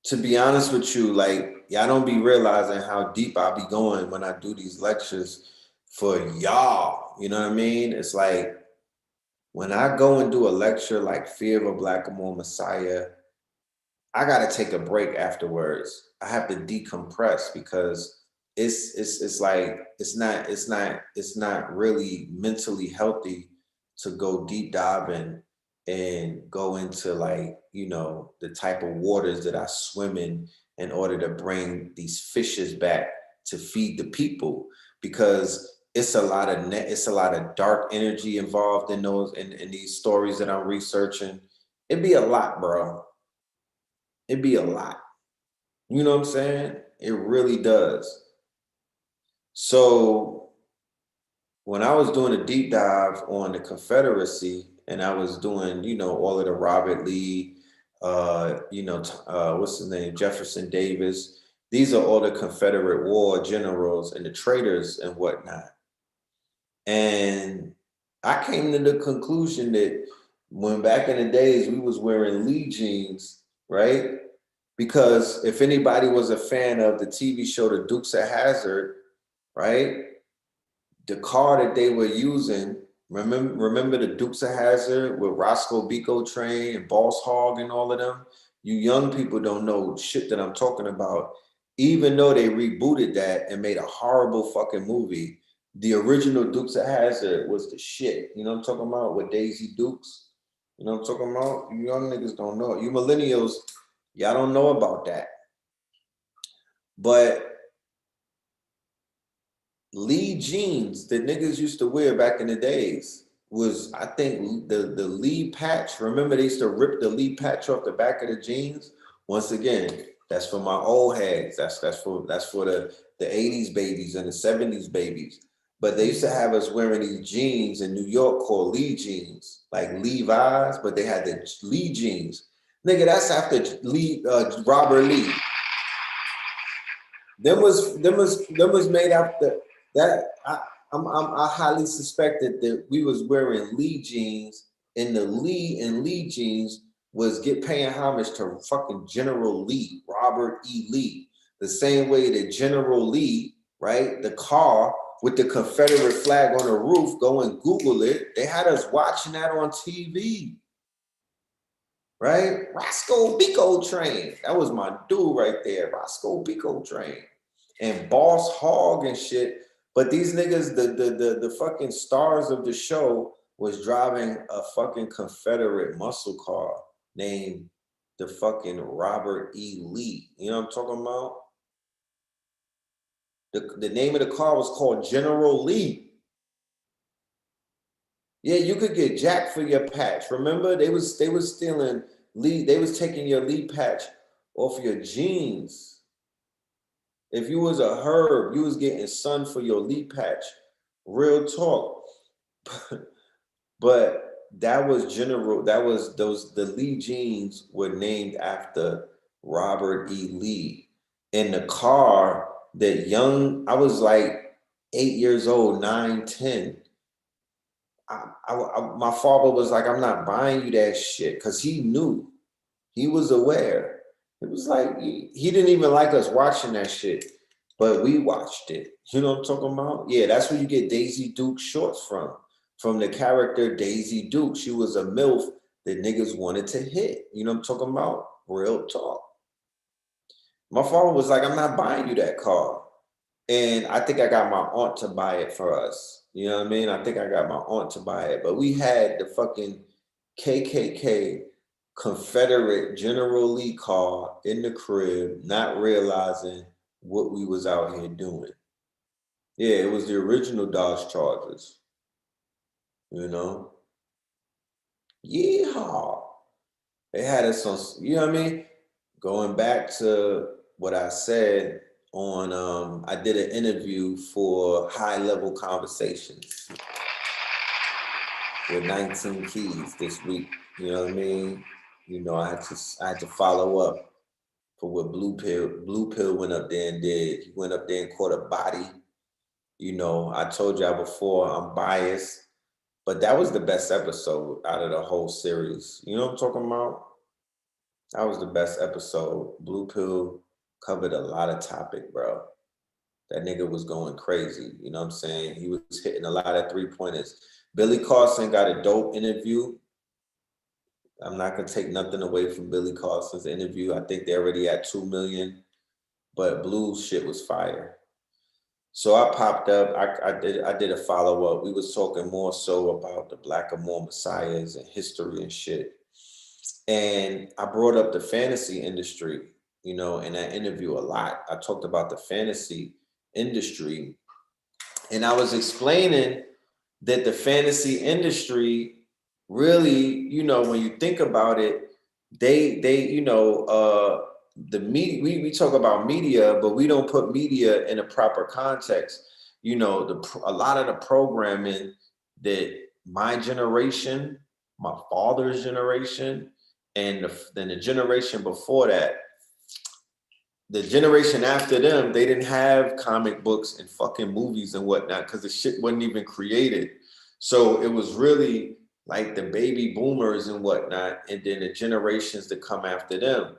to be honest with you, like, y'all don't be realizing how deep I be going when I do these lectures for y'all. You know what I mean? It's like, when I go and do a lecture like Fear of a Blackamoor Messiah, I gotta take a break afterwards. I have to decompress because it's like it's not really mentally healthy to go deep diving and go into, like, you know, the type of waters that I swim in order to bring these fishes back to feed the people, because it's a lot of dark energy involved in those in these stories that I'm researching. It'd be a lot, bro. It'd be a lot. You know what I'm saying? It really does. So when I was doing a deep dive on the Confederacy, and I was doing, you know, all of the Robert Lee, what's his name, Jefferson Davis. These are all the Confederate war generals and the traitors and whatnot. And I came to the conclusion that when back in the days we was wearing Lee jeans, right? Because if anybody was a fan of the TV show The Dukes of Hazzard, right? The car that they were using, remember the Dukes of Hazzard with Roscoe Biko Train and Boss Hogg and all of them? You young people don't know shit that I'm talking about. Even though they rebooted that and made a horrible fucking movie, the original Dukes of Hazzard was the shit. You know what I'm talking about? With Daisy Dukes. You know what I'm talking about? You young niggas don't know it. You millennials, y'all don't know about that. But Lee jeans that niggas used to wear back in the days was, I think, the Lee patch. Remember, they used to rip the Lee patch off the back of the jeans. Once again, that's for my old heads. That's for the 80s babies and the 70s babies. But they used to have us wearing these jeans in New York called Lee jeans, like Levi's, but they had the Lee jeans. Nigga, that's after Robert Lee. Them was made after that. I highly suspected that we was wearing Lee jeans, and the Lee and Lee jeans was paying homage to fucking General Lee, Robert E. Lee. The same way that General Lee, right, the car with the Confederate flag on the roof, go and Google it. They had us watching that on TV. Right? Roscoe Biko Train. That was my dude right there. Roscoe Biko Train. And Boss Hogg and shit. But these niggas, the fucking stars of the show was driving a fucking Confederate muscle car named the fucking Robert E. Lee. You know what I'm talking about? The name of the car was called General Lee. Yeah, you could get jacked for your patch. Remember, they was stealing Lee. They was taking your Lee patch off your jeans. If you was a herb, you was getting sun for your Lee patch. Real talk. But that was general. That was the Lee jeans were named after Robert E. Lee. In the car, I was like 8 years old, 9, 10. My father was like, I'm not buying you that shit, because he knew. He was aware. It was like, he didn't even like us watching that shit, but we watched it. You know what I'm talking about? Yeah, that's where you get Daisy Duke shorts from. from the character Daisy Duke. She was a MILF that niggas wanted to hit. You know what I'm talking about? Real talk. My father was like, I'm not buying you that car. And I think I got my aunt to buy it for us. You know what I mean? I think I got my aunt to buy it. But we had the fucking KKK Confederate General Lee car in the crib, not realizing what we was out here doing. Yeah, it was the original Dodge Chargers. You know? Yeehaw. They had us on, you know what I mean? Going back to what I said on, I did an interview for High Level Conversations with 19 Keys this week. You know what I mean? You know, I had to follow up for what Blue Pill went up there and did. He went up there and caught a body. You know, I told y'all before, I'm biased, but that was the best episode out of the whole series. You know what I'm talking about? That was the best episode. Blue Pill covered a lot of topic, bro. That nigga was going crazy. You know what I'm saying? He was hitting a lot of 3-pointers. Billy Carson got a dope interview. I'm not gonna take nothing away from Billy Carson's interview. I think they already at 2 million, but Blue's shit was fire. So I popped up. I did a follow up. We was talking more so about the Black Amor Messiahs and history and shit. And I brought up the fantasy industry, you know, in that interview a lot. I talked about the fantasy industry, and I was explaining that the fantasy industry really, you know, when you think about it, they you know, the media, we talk about media, but we don't put media in a proper context. You know, a lot of the programming that my generation, my father's generation, and then the generation before that, the generation after them, they didn't have comic books and fucking movies and whatnot because the shit wasn't even created. So it was really like the baby boomers and whatnot, and then the generations that come after them.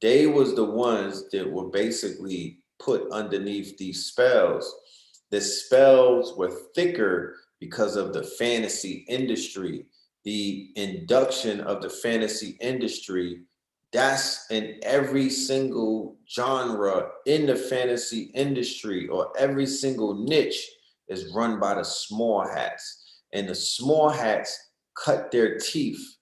They was the ones that were basically put underneath these spells. The spells were thicker because of the fantasy industry, the induction of the fantasy industry. That's in every single genre in the fantasy industry, or every single niche is run by the small hats. And the small hats cut their teeth.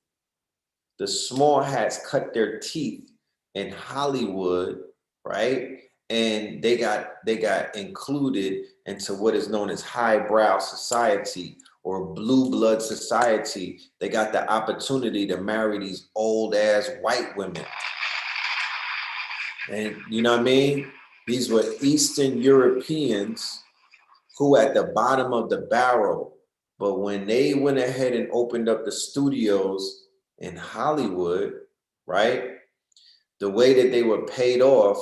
The small hats cut their teeth in Hollywood, right? And they got included into what is known as highbrow society or blue blood society. They got the opportunity to marry these old ass white women. And you know what I mean? These were Eastern Europeans who at the bottom of the barrel. But when they went ahead and opened up the studios in Hollywood, right? The way that they were paid off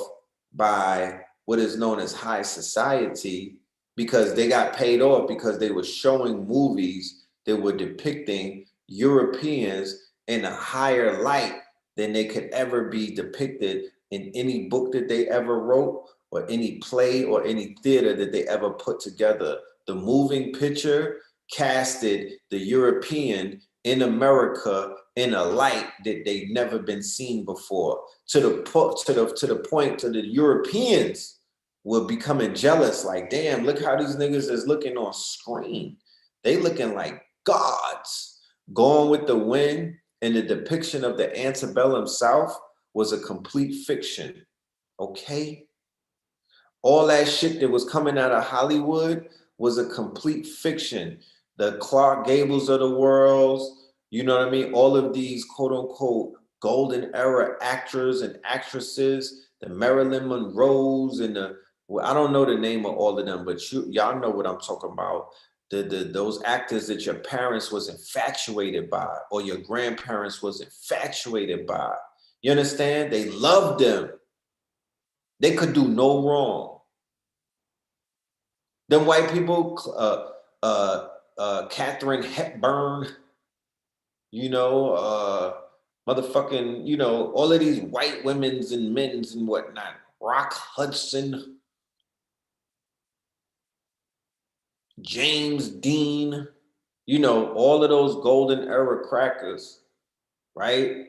by what is known as high society, because they got paid off because they were showing movies that were depicting Europeans in a higher light than they could ever be depicted in any book that they ever wrote, or any play or any theater that they ever put together. The moving picture casted the European in America in a light that they'd never been seen before. To the point to the Europeans were becoming jealous, like, damn, look how these niggas is looking on screen. They looking like gods. Gone with the Wind and the depiction of the antebellum South was a complete fiction. Okay? All that shit that was coming out of Hollywood was a complete fiction. The Clark Gables of the world, you know what I mean? All of these quote unquote golden era actors and actresses, the Marilyn Monroes and well, I don't know the name of all of them, but y'all know what I'm talking about. Those actors that your parents was infatuated by, or your grandparents was infatuated by. You understand? They loved them. They could do no wrong. Them white people, Catherine Hepburn, you know, motherfucking, you know, all of these white women's and men's and whatnot. Rock Hudson, James Dean, You know, all of those golden era crackers, right?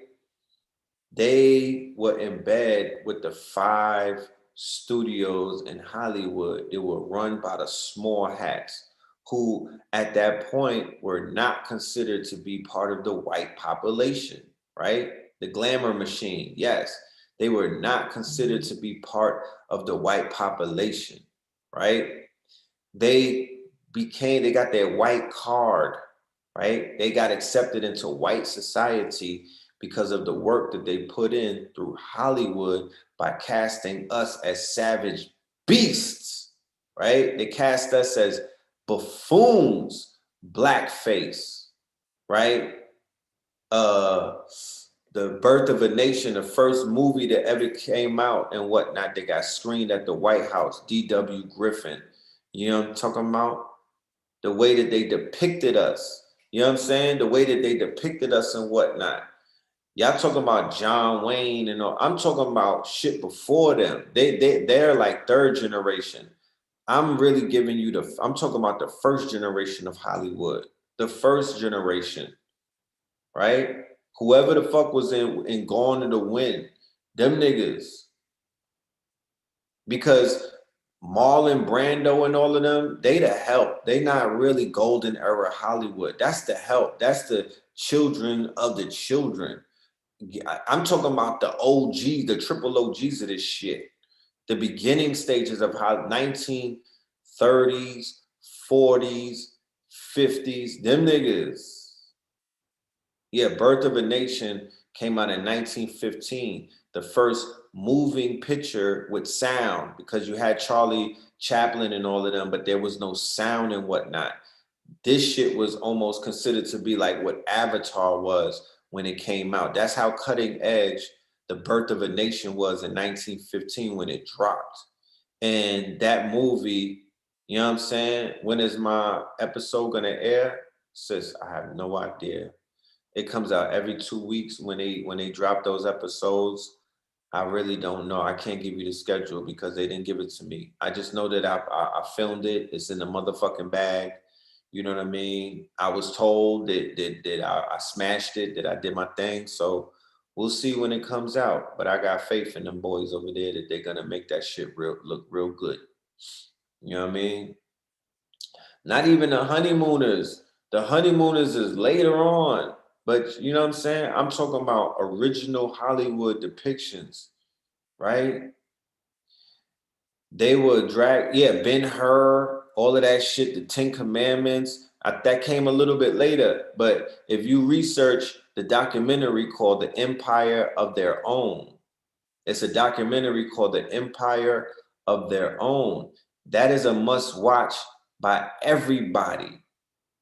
They were in bed with the 5 studios in Hollywood. They were run by the small hats who at that point were not considered to be part of the white population, right? The glamour machine, yes. They were not considered to be part of the white population, right? They got their white card, right? They got accepted into white society because of the work that they put in through Hollywood by casting us as savage beasts, right? They cast us as buffoons, blackface, right? Uh, the Birth of a Nation, the first movie that ever came out and whatnot, that got screened at the White House, D.W. Griffin. You know what I'm talking about? The way that they depicted us. You know what I'm saying? The way that they depicted us and whatnot. Y'all talking about John Wayne and all. I'm talking about shit before them. They're like third generation. I'm really giving you I'm talking about the first generation of Hollywood. The first generation, right? Whoever the fuck was in Gone in the Wind, them niggas. Because Marlon Brando and all of them, they the help. They not really golden era Hollywood. That's the help. That's the children of the children. I'm talking about the OGs, the triple OGs of this shit. The beginning stages of how 1930s, 40s, 50s, them niggas. Yeah, Birth of a Nation came out in 1915, the first moving picture with sound, because you had Charlie Chaplin and all of them, but there was no sound and whatnot. This shit was almost considered to be like what Avatar was when it came out. That's how cutting edge the Birth of a Nation was in 1915 when it dropped. And that movie, you know what I'm saying? When is my episode gonna air? Sis, I have no idea. It comes out every 2 weeks when they drop those episodes. I really don't know. I can't give you the schedule because they didn't give it to me. I just know that I filmed it. It's in the motherfucking bag. You know what I mean? I was told that I smashed it, that I did my thing. So we'll see when it comes out. But I got faith in them boys over there that they're gonna make that shit look real good. You know what I mean? Not even the honeymooners. The honeymooners is later on. But you know what I'm saying? I'm talking about original Hollywood depictions, right? They were drag, yeah, Ben-Hur, all of that shit, the Ten Commandments. That came a little bit later. But if you research the documentary called The Empire of Their Own, it's a documentary called The Empire of Their Own. That is a must watch by everybody.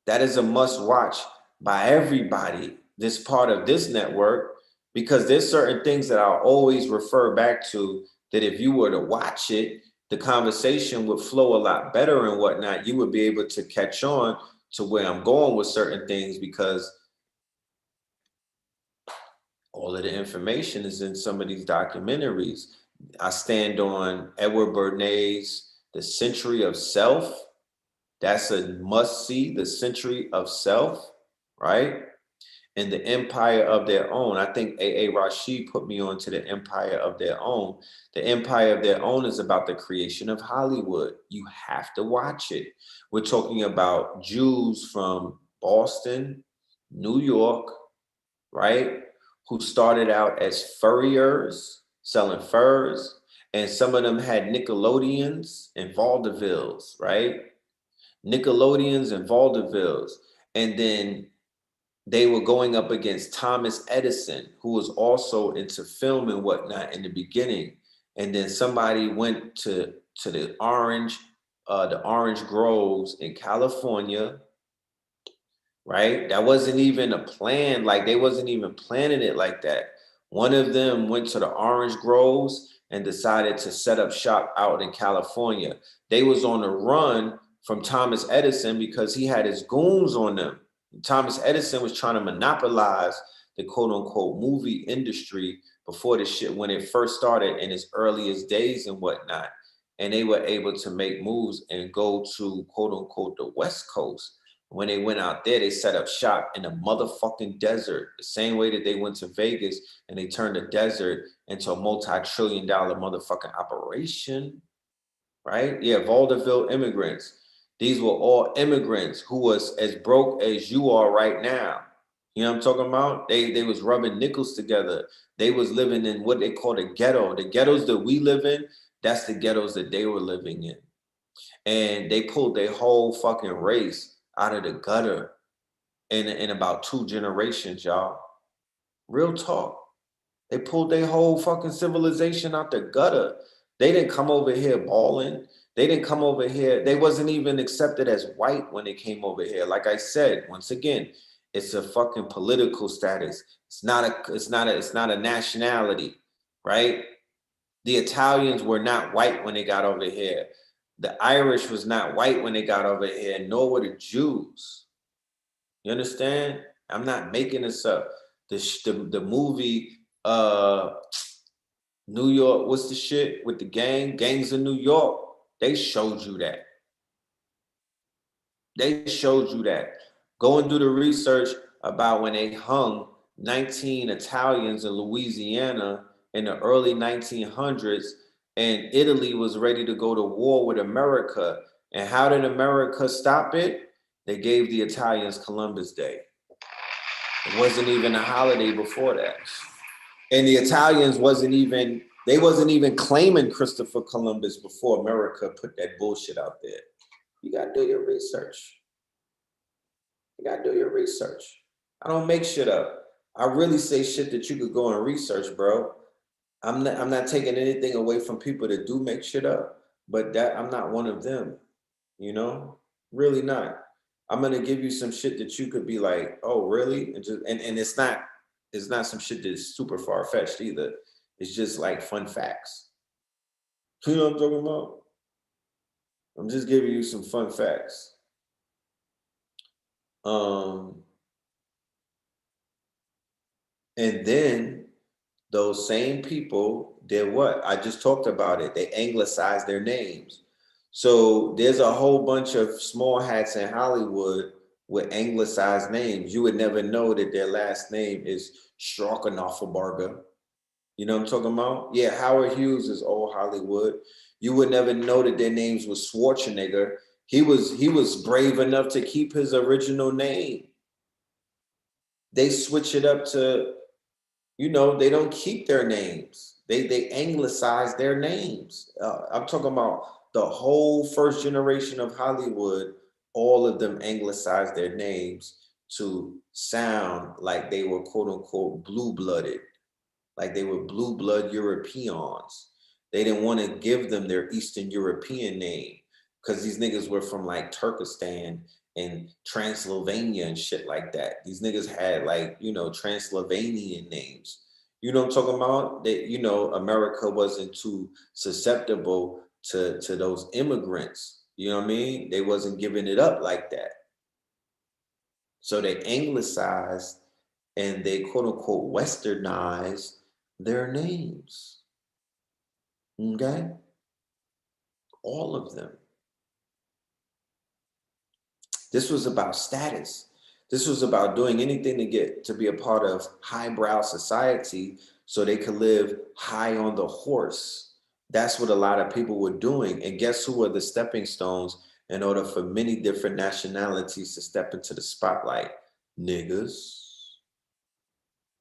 That is a must watch by everybody, this part of this network, because there's certain things that I'll always refer back to that if you were to watch it, the conversation would flow a lot better and whatnot. You would be able to catch on to where I'm going with certain things because all of the information is in some of these documentaries. I stand on Edward Bernays' The Century of Self. That's a must see, The Century of Self, right? And The Empire of Their Own. I think A.A. Rashid put me on to The Empire of Their Own. The Empire of Their Own is about the creation of Hollywood. You have to watch it. We're talking about Jews from Boston, New York, right? Who started out as furriers, selling furs. And some of them had Nickelodeons and vaudevilles, right? Nickelodeons and vaudevilles. And then they were going up against Thomas Edison, who was also into film and whatnot in the beginning. And then somebody went to the orange groves in California, right? That wasn't even a plan. Like they wasn't even planning it like that. One of them went to the orange groves and decided to set up shop out in California. They was on the run from Thomas Edison because he had his goons on them. Thomas Edison was trying to monopolize the quote unquote movie industry before this shit, when it first started in its earliest days and whatnot. And they were able to make moves and go to quote unquote the West Coast, When they went out there, they set up shop in a motherfucking desert. The same way that they went to Vegas and they turned the desert into a multi-trillion-dollar motherfucking operation, right? Yeah, vaudeville immigrants. These were all immigrants who was as broke as you are right now. You know what I'm talking about? They was rubbing nickels together. They was living in what they call the ghetto. The ghettos that we live in, that's the ghettos that they were living in. And they pulled their whole fucking race out of the gutter in about 2 generations, y'all. Real talk. They pulled their whole fucking civilization out the gutter. They didn't come over here balling. They didn't come over here. They wasn't even accepted as white when they came over here. Like I said, once again, it's a fucking political status. It's not a nationality, right? The Italians were not white when they got over here. The Irish was not white when they got over here, nor were the Jews. You understand? I'm not making this up. The movie New York, what's the shit with the gangs in New York? They showed you that. They showed you that. Go and do the research about when they hung 19 Italians in Louisiana in the early 1900s, and Italy was ready to go to war with America. And how did America stop it? They gave the Italians Columbus Day. It wasn't even a holiday before that. And the Italians wasn't even claiming Christopher Columbus before America put that bullshit out there. You gotta do your research. You gotta do your research. I don't make shit up. I really say shit that you could go and research, bro. I'm not taking anything away from people that do make shit up, but that I'm not one of them, you know? Really not. I'm gonna give you some shit that you could be like, oh, really? And it's not some shit that's super far-fetched either. It's just like fun facts. You know what I'm talking about? I'm just giving you some fun facts. And then those same people did what? I just talked about it. They anglicized their names. So there's a whole bunch of small hats in Hollywood with anglicized names. You would never know that their last name is Strauchenoffelberger. You know what I'm talking about? Yeah, Howard Hughes is old Hollywood. You would never know that their names was Schwarzenegger. He was brave enough to keep his original name. They switch it up to, they don't keep their names. They anglicize their names. I'm talking about the whole first generation of Hollywood. All of them anglicized their names to sound like they were quote unquote blue-blooded, like they were blue blood Europeans. They didn't want to give them their Eastern European name because these niggas were from like Turkestan and Transylvania and shit like that. These niggas had like, Transylvanian names. You know what I'm talking about? That, America wasn't too susceptible to those immigrants. You know what I mean? They wasn't giving it up like that. So they anglicized and they quote unquote westernized their names. Okay? All of them. This was about status. This was about doing anything to get to be a part of highbrow society so they could live high on the horse. That's what a lot of people were doing. And guess who were the stepping stones in order for many different nationalities to step into the spotlight? Niggas.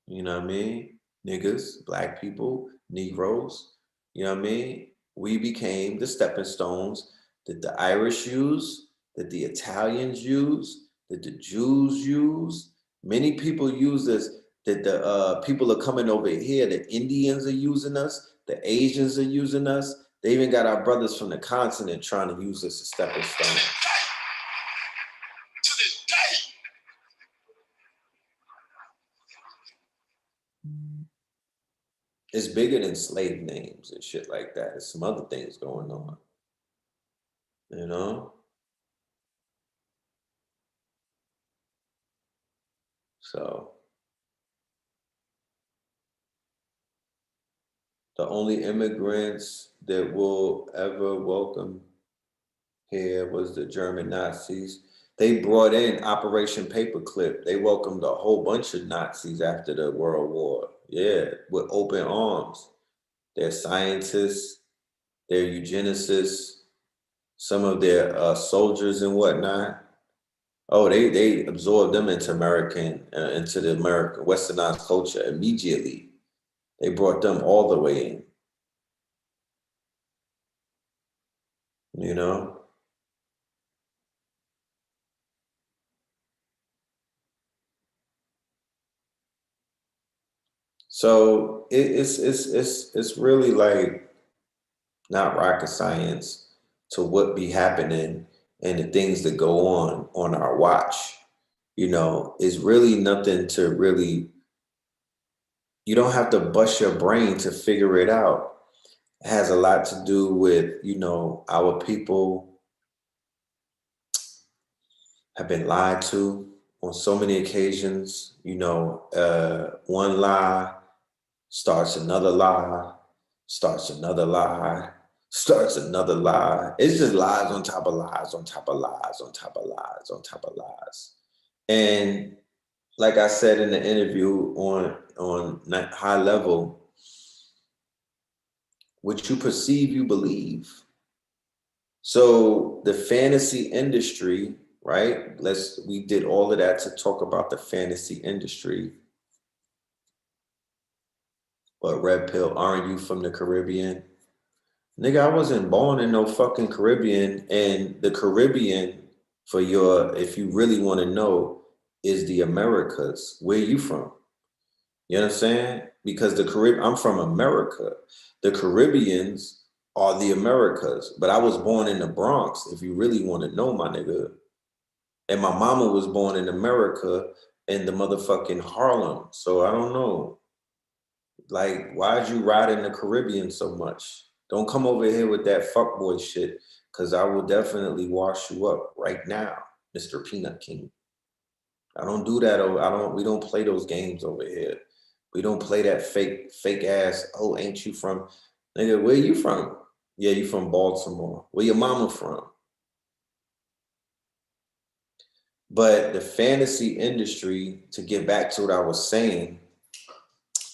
You know what I mean? Niggas, black people, Negroes. You know what I mean? We became the stepping stones that the Irish use, that the Italians use, that the Jews use. Many people use this, that the people are coming over here. The Indians are using us. The Asians are using us. They even got our brothers from the continent trying to use us as stepping stones. It's bigger than slave names and shit like that. There's some other things going on. You know? So the only immigrants that will ever welcome here was the German Nazis. They brought in Operation Paperclip. They welcomed a whole bunch of Nazis after the World War. Yeah, with open arms. They're scientists, they're eugenicists, some of their soldiers and whatnot. Oh, they absorbed them into into the American westernized culture immediately. They brought them all the way in, you know? So it's really like not rocket science to what be happening and the things that go on our watch. You know, it's really nothing to really, you don't have to bust your brain to figure it out. It has a lot to do with, you know, our people have been lied to on so many occasions. You know, one lie starts another lie, starts another lie, starts another lie. It's just lies on top of lies on top of lies on top of lies on top of lies. And like I said in the interview on high level, what you perceive, you believe. So the fantasy industry, right? We did all of that to talk about the fantasy industry. But Red Pill, aren't you from the Caribbean? Nigga, I wasn't born in no fucking Caribbean. And the Caribbean, if you really want to know, is the Americas. Where you from? You know what I'm saying? Because I'm from America. The Caribbeans are the Americas. But I was born in the Bronx, if you really want to know, my nigga. And my mama was born in America in the motherfucking Harlem. So I don't know. Like, why'd you ride in the Caribbean so much? Don't come over here with that fuckboy shit, because I will definitely wash you up right now, Mr. Peanut King. I don't do that. We don't play those games over here. We don't play that fake ass, oh, ain't you from, nigga, where you from? Yeah, you from Baltimore. Where your mama from? But the fantasy industry, to get back to what I was saying,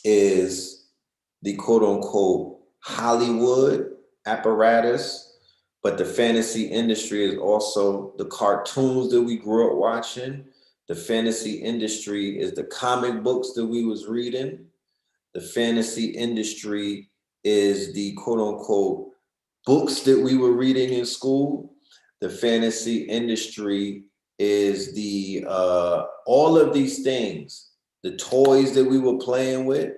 is the quote unquote Hollywood apparatus, but the fantasy industry is also the cartoons that we grew up watching. The fantasy industry is the comic books that we was reading. The fantasy industry is the quote unquote books that we were reading in school. The fantasy industry is the all of these things, the toys that we were playing with,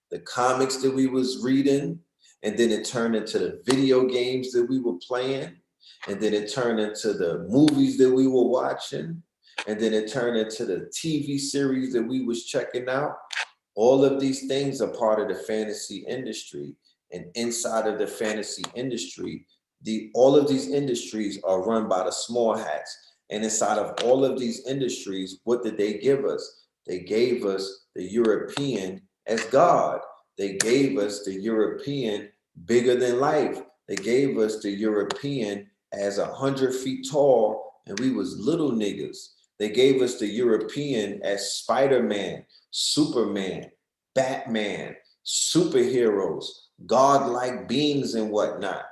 the comics that we was reading, and then it turned into the video games that we were playing, and then it turned into the movies that we were watching, and then it turned into the TV series that we was checking out. All of these things are part of the fantasy industry. And inside of the fantasy industry, all of these industries are run by the small hats. And inside of all of these industries, what did they give us? They gave us the European as God. They gave us the European bigger than life. They gave us the European as 100 feet tall, and we was little niggas. They gave us the European as Spider-Man, Superman, Batman, superheroes, godlike beings and whatnot.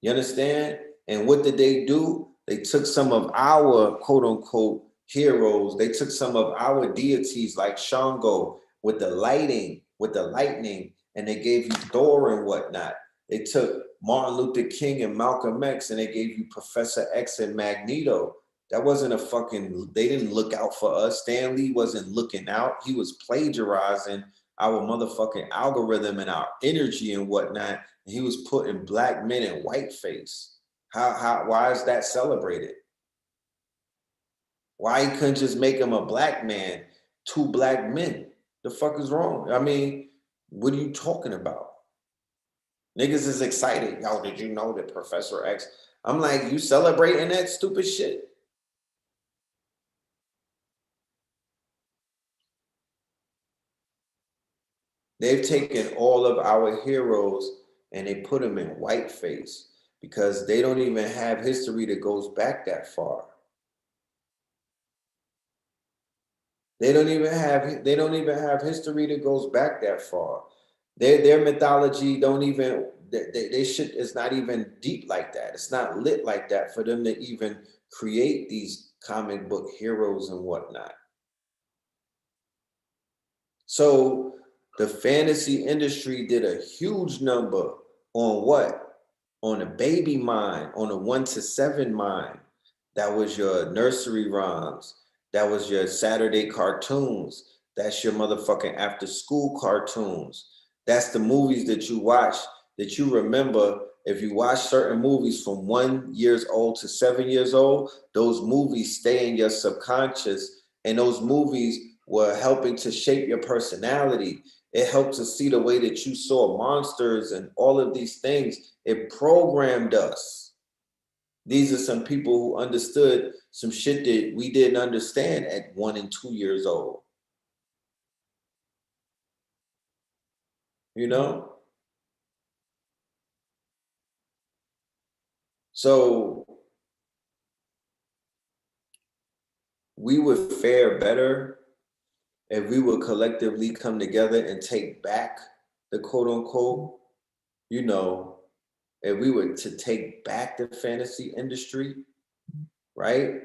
You understand? And what did they do? They took some of our quote unquote heroes, they took some of our deities like Shango with the lightning, and they gave you Thor and whatnot. They took Martin Luther King and Malcolm X, and they gave you Professor X and Magneto. That wasn't they didn't look out for us. Stan Lee wasn't looking out. He was plagiarizing our motherfucking algorithm and our energy and whatnot. And he was putting black men in whiteface. Why is that celebrated? Why he couldn't just make him a black man, two black men? The fuck is wrong? I mean, what are you talking about? Niggas is excited. Yo, did you know that Professor X? I'm like, you celebrating that stupid shit? They've taken all of our heroes and they put them in whiteface because they don't even have history that goes back that far. They don't even have history that goes back that far. Their mythology don't even they should it's not even deep like that. It's not lit like that for them to even create these comic book heroes and whatnot. So the fantasy industry did a huge number on what? On a baby mind, on a 1 to 7 mind. That was your nursery rhymes. That was your Saturday cartoons. That's your motherfucking after school cartoons. That's the movies that you watch that you remember. If you watch certain movies from 1 years old to 7 years old, those movies stay in your subconscious, and those movies were helping to shape your personality. It helped to see the way that you saw monsters and all of these things. It programmed us. These are some people who understood some shit that we didn't understand at 1 and 2 years old. You know? So we would fare better if we would collectively come together and take back the quote unquote, you know, if we were to take back the fantasy industry, right?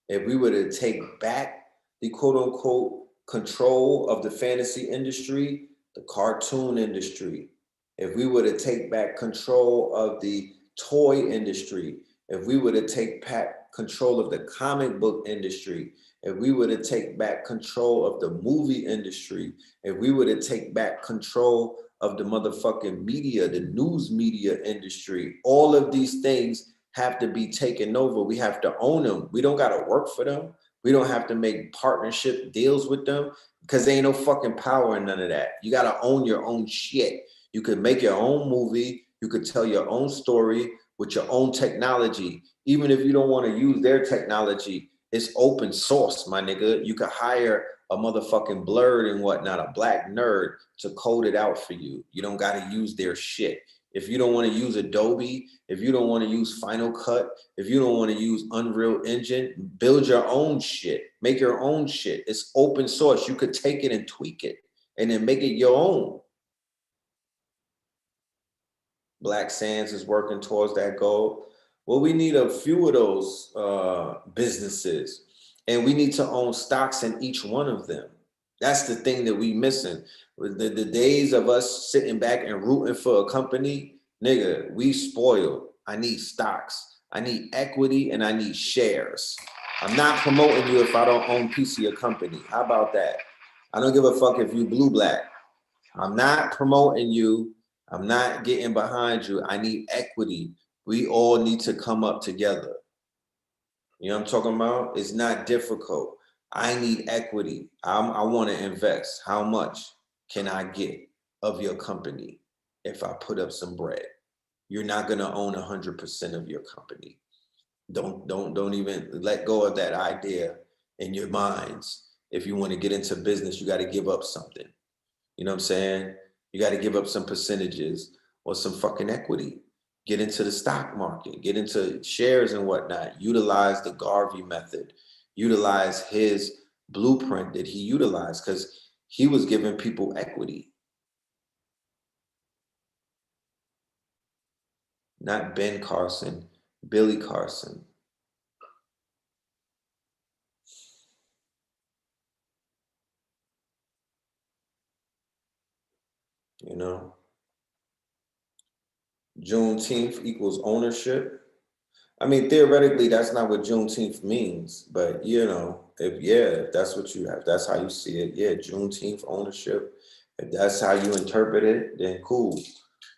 If we were to take back the quote unquote control of the fantasy industry, the cartoon industry, if we were to take back control of the toy industry, if we were to take back control of the comic book industry, if we were to take back control of the movie industry, if we were to take back control of the motherfucking media, the news media industry, all of these things have to be taken over. We have to own them. We don't got to work for them. We don't have to make partnership deals with them because there ain't no fucking power in none of that. You got to own your own shit. You could make your own movie. You could tell your own story with your own technology. Even if you don't want to use their technology, it's open source, my nigga. You could hire a motherfucking blurred and whatnot, a black nerd to code it out for you. You don't got to use their shit. If you don't want to use Adobe, if you don't want to use Final Cut, if you don't want to use Unreal Engine, build your own shit. Make your own shit. It's open source. You could take it and tweak it and then make it your own. Black Sands is working towards that goal. Well, we need a few of those businesses, and we need to own stocks in each one of them. That's the thing that we missing. The days of us sitting back and rooting for a company, nigga, we spoiled. I need stocks. I need equity, and I need shares. I'm not promoting you if I don't own a piece of your company. How about that? I don't give a fuck if you blue black. I'm not promoting you. I'm not getting behind you. I need equity. We all need to come up together. You know what I'm talking about? It's not difficult. I need equity. I want to invest. How much can I get of your company if I put up some bread? You're not going to own 100% of your company. Don't even let go of that idea in your minds. If you want to get into business, you got to give up something. You know what I'm saying? You got to give up some percentages or some fucking equity. Get into the stock market, get into shares and whatnot. Utilize the Garvey method. Utilize his blueprint that he utilized because he was giving people equity. Not Ben Carson, Billy Carson. You know, Juneteenth equals ownership. I mean, theoretically, that's not what Juneteenth means, but you know, if that's what you have, that's how you see it. Yeah, Juneteenth ownership. If that's how you interpret it, then cool.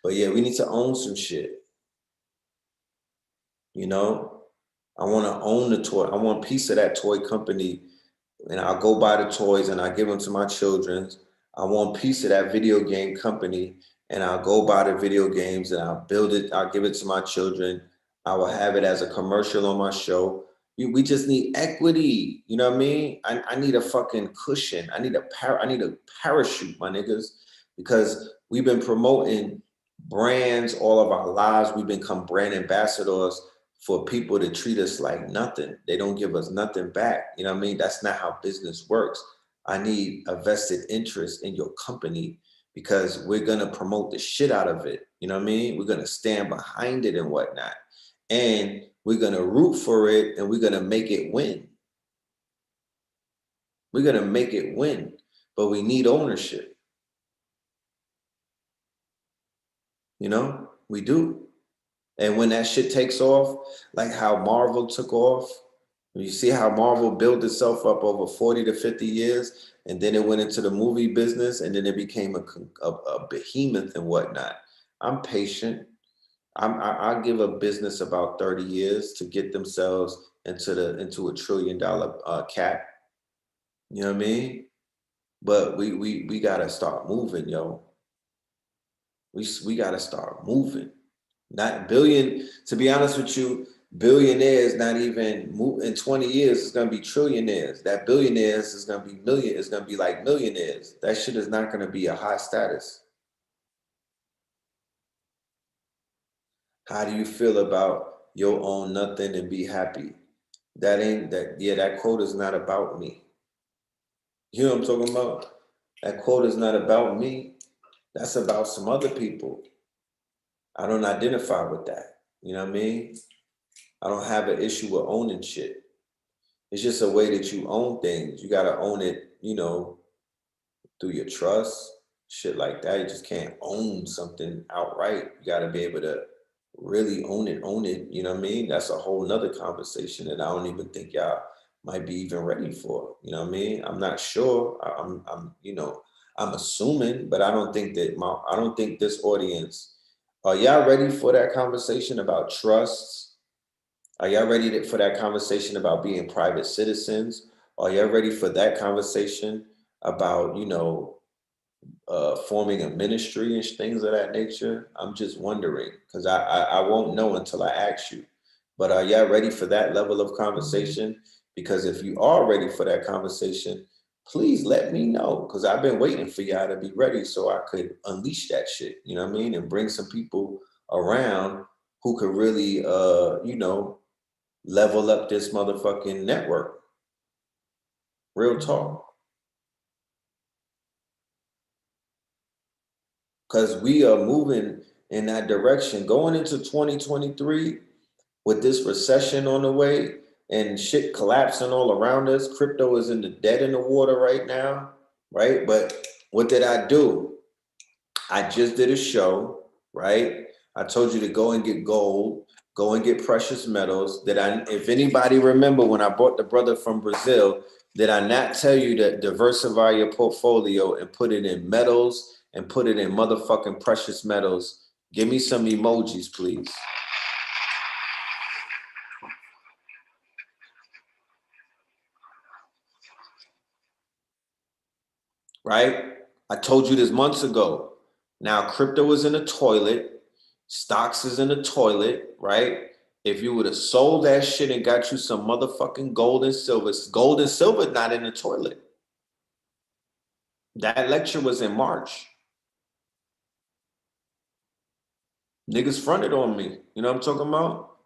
But yeah, we need to own some shit. You know, I want to own the toy. I want a piece of that toy company, and I'll go buy the toys and I give them to my children. I want a piece of that video game company, and I'll go buy the video games and I'll build it. I'll give it to my children. I will have it as a commercial on my show. We just need equity. You know what I mean? I need a fucking cushion. I need a parachute, my niggas, because we've been promoting brands all of our lives. We've become brand ambassadors for people to treat us like nothing. They don't give us nothing back. You know what I mean? That's not how business works. I need a vested interest in your company because we're going to promote the shit out of it. You know what I mean? We're going to stand behind it and whatnot. And we're going to root for it and we're going to make it win. We're going to make it win, but we need ownership. You know, we do. And when that shit takes off, like how Marvel took off, you see how Marvel built itself up over 40 to 50 years, and then it went into the movie business, and then it became a behemoth and whatnot. I'm patient. I give a business about 30 years to get themselves into a $1 trillion cap. You know what I mean? But we gotta start moving, yo. We gotta start moving. Not billion, to be honest with you, billionaires not even in 20 years it's gonna be trillionaires. That billionaires is gonna be it's gonna be like millionaires. That shit is not gonna be a high status. How do you feel about you'll own nothing and be happy? That ain't that, yeah, that quote is not about me. You know what I'm talking about? That quote is not about me. That's about some other people. I don't identify with that. You know what I mean? I don't have an issue with owning shit. It's just a way that you own things. You gotta own it, you know, through your trust, shit like that. You just can't own something outright. You gotta be able to really own it, you know what I mean? That's a whole nother conversation that I don't even think y'all might be even ready for. You know what I mean? I'm not sure. You know, I'm assuming, but I don't think this audience, are y'all ready for that conversation about trusts? Are y'all ready for that conversation about being private citizens? Are y'all ready for that conversation about, you know, forming a ministry and things of that nature? I'm just wondering because I won't know until I ask you. But are y'all ready for that level of conversation? Because if you are ready for that conversation, please let me know because I've been waiting for y'all to be ready so I could unleash that shit. You know what I mean? And bring some people around who could really, you know, level up this motherfucking network. Real talk. Because we are moving in that direction. Going into 2023 with this recession on the way and shit collapsing all around us, crypto is in the dead in the water right now, right? But what did I do? I just did a show, right? I told you to go and get gold, go and get precious metals. If anybody remember when I bought the brother from Brazil, did I not tell you to diversify your portfolio and put it in metals and put it in motherfucking precious metals? Give me some emojis, please. Right? I told you this months ago. Now, crypto is in the toilet. Stocks is in the toilet, right? If you would have sold that shit and got you some motherfucking gold and silver not in the toilet. That lecture was in March. Niggas fronted on me. You know what I'm talking about?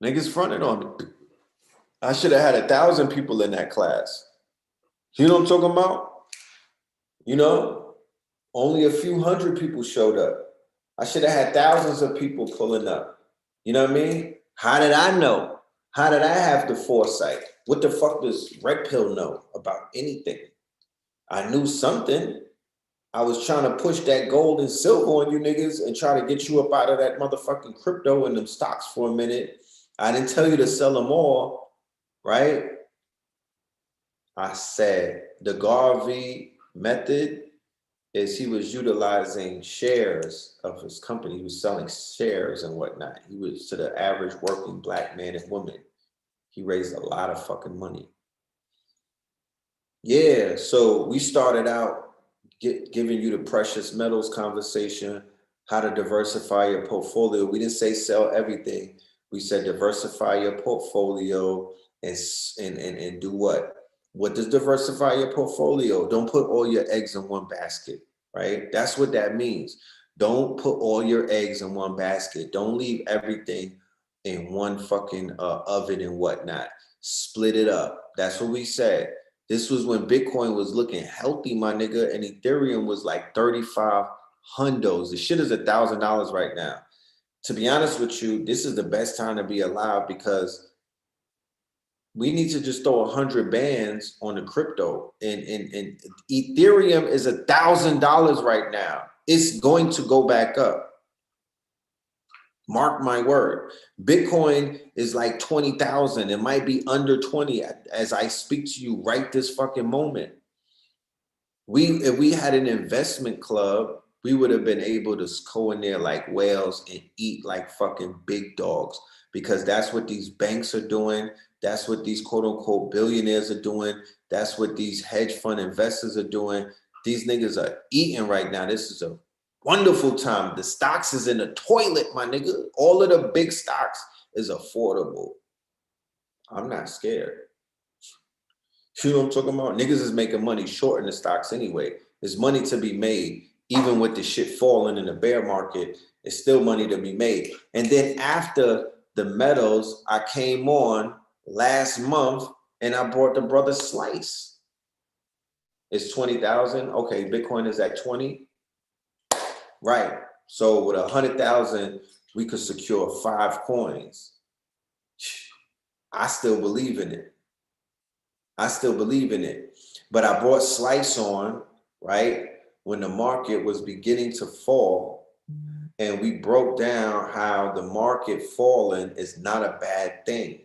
Niggas fronted on me. I should have had 1,000 people in that class. You know what I'm talking about? You know, only a few hundred people showed up. I should have had thousands of people pulling up. You know what I mean? How did I know? How did I have the foresight? What the fuck does Red Pill know about anything? I knew something. I was trying to push that gold and silver on you niggas and try to get you up out of that motherfucking crypto and them stocks for a minute. I didn't tell you to sell them all, right? I said the Garvey method is he was utilizing shares of his company. He was selling shares and whatnot. He was to the average working black man and woman. He raised a lot of fucking money. Yeah, so we started out giving you the precious metals conversation, how to diversify your portfolio. We didn't say sell everything. We said diversify your portfolio and do what? What does diversify your portfolio? Don't put all your eggs in one basket, right? That's what that means. Don't put all your eggs in one basket. Don't leave everything in one fucking oven and whatnot. Split it up. That's what we said. This was when Bitcoin was looking healthy, my nigga, and Ethereum was like 35 hundos. The shit is $1,000 right now. To be honest with you, this is the best time to be alive because we need to just throw 100 bands on the crypto. And Ethereum is $1,000 right now. It's going to go back up. Mark my word. Bitcoin is like 20,000. It might be under 20 as I speak to you right this fucking moment. If we had an investment club, we would have been able to go in there like whales and eat like fucking big dogs, because that's what these banks are doing. That's what these quote unquote billionaires are doing. That's what these hedge fund investors are doing. These niggas are eating right now. This is a wonderful time. The stocks is in the toilet, my nigga. All of the big stocks is affordable. I'm not scared. You know what I'm talking about? Niggas is making money short in the stocks anyway. There's money to be made. Even with the shit falling in the bear market, it's still money to be made. And then after the metals, I came on last month and I brought the brother Slice. It's 20,000. Okay, Bitcoin is at 20. Right. So with 100,000, we could secure 5 coins. I still believe in it. I still believe in it. But I brought Slice on, right, when the market was beginning to fall. And we broke down how the market falling is not a bad thing.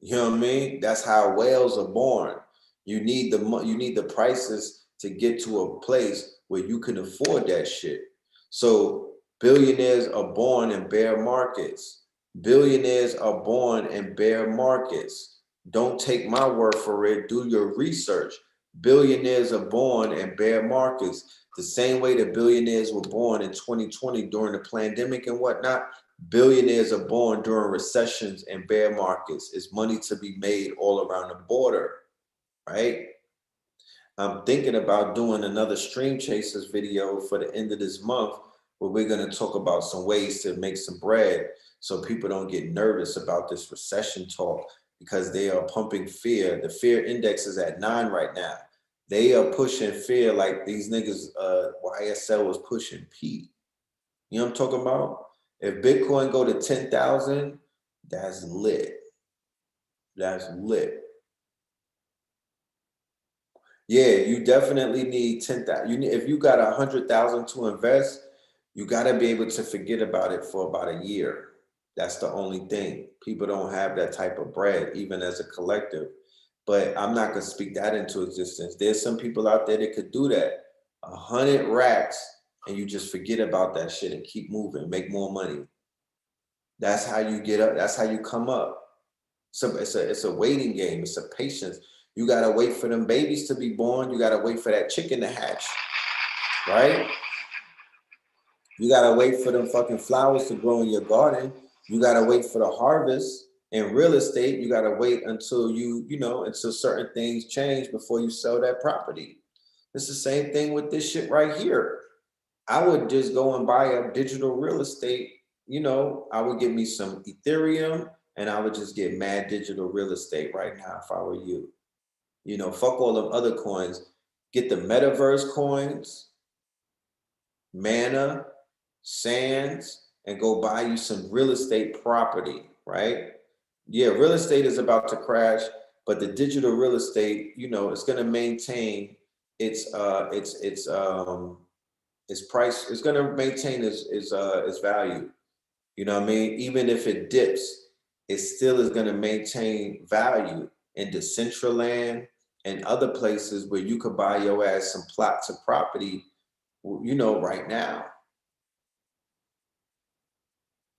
You know what I mean? That's how whales are born. You need the prices to get to a place where you can afford that shit. So billionaires are born in bear markets. Billionaires are born in bear markets. Don't take my word for it. Do your research. Billionaires are born in bear markets. The same way that billionaires were born in 2020 during the pandemic and whatnot, billionaires are born during recessions and bear markets. It's money to be made all around the border, right? I'm thinking about doing another Stream Chasers video for the end of this month where we're going to talk about some ways to make some bread so people don't get nervous about this recession talk, because they are pumping fear. The fear index is at 9 right now. They are pushing fear like these niggas, YSL was pushing P. You know what I'm talking about? If Bitcoin go to 10,000, that's lit. That's lit. Yeah, you definitely need 10,000. If you got 100,000 to invest, you got to be able to forget about it for about a year. That's the only thing. People don't have that type of bread, even as a collective. But I'm not gonna speak that into existence. There's some people out there that could do that. 100 racks, and you just forget about that shit and keep moving, make more money. That's how you get up. That's how you come up. So it's a waiting game. It's a patience. You gotta wait for them babies to be born. You gotta wait for that chicken to hatch, right? You gotta wait for them fucking flowers to grow in your garden. You gotta wait for the harvest. In real estate, you gotta wait until until certain things change before you sell that property. It's the same thing with this shit right here. I would just go and buy a digital real estate. I would get me some Ethereum and I would just get mad digital real estate right now if I were you. Fuck all them other coins. Get the metaverse coins, Mana, Sands, and go buy you some real estate property, right? Yeah, real estate is about to crash, but the digital real estate, it's going to maintain its price. It's going to maintain its value. You know what I mean? Even if it dips, it still is going to maintain value in Decentraland and other places where you could buy your ass some plots of property, right now.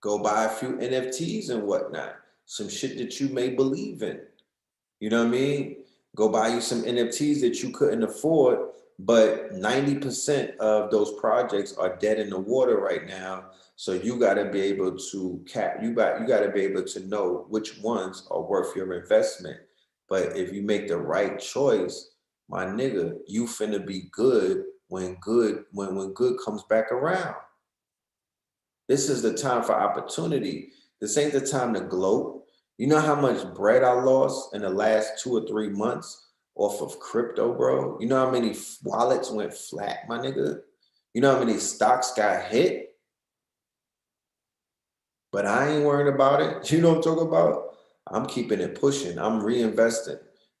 Go buy a few NFTs and whatnot, some shit that you may believe in. You know what I mean? Go buy you some NFTs that you couldn't afford, but 90% of those projects are dead in the water right now. So you got to be able to you got to be able to know which ones are worth your investment. But if you make the right choice, my nigga, you finna be good when good comes back around. This is the time for opportunity. This ain't the time to gloat. You know how much bread I lost in the last 2 or 3 months off of crypto, bro. You know how many wallets went flat, my nigga? You know how many stocks got hit? But I ain't worrying about it. You know what I'm talking about? I'm keeping it pushing. I'm reinvesting.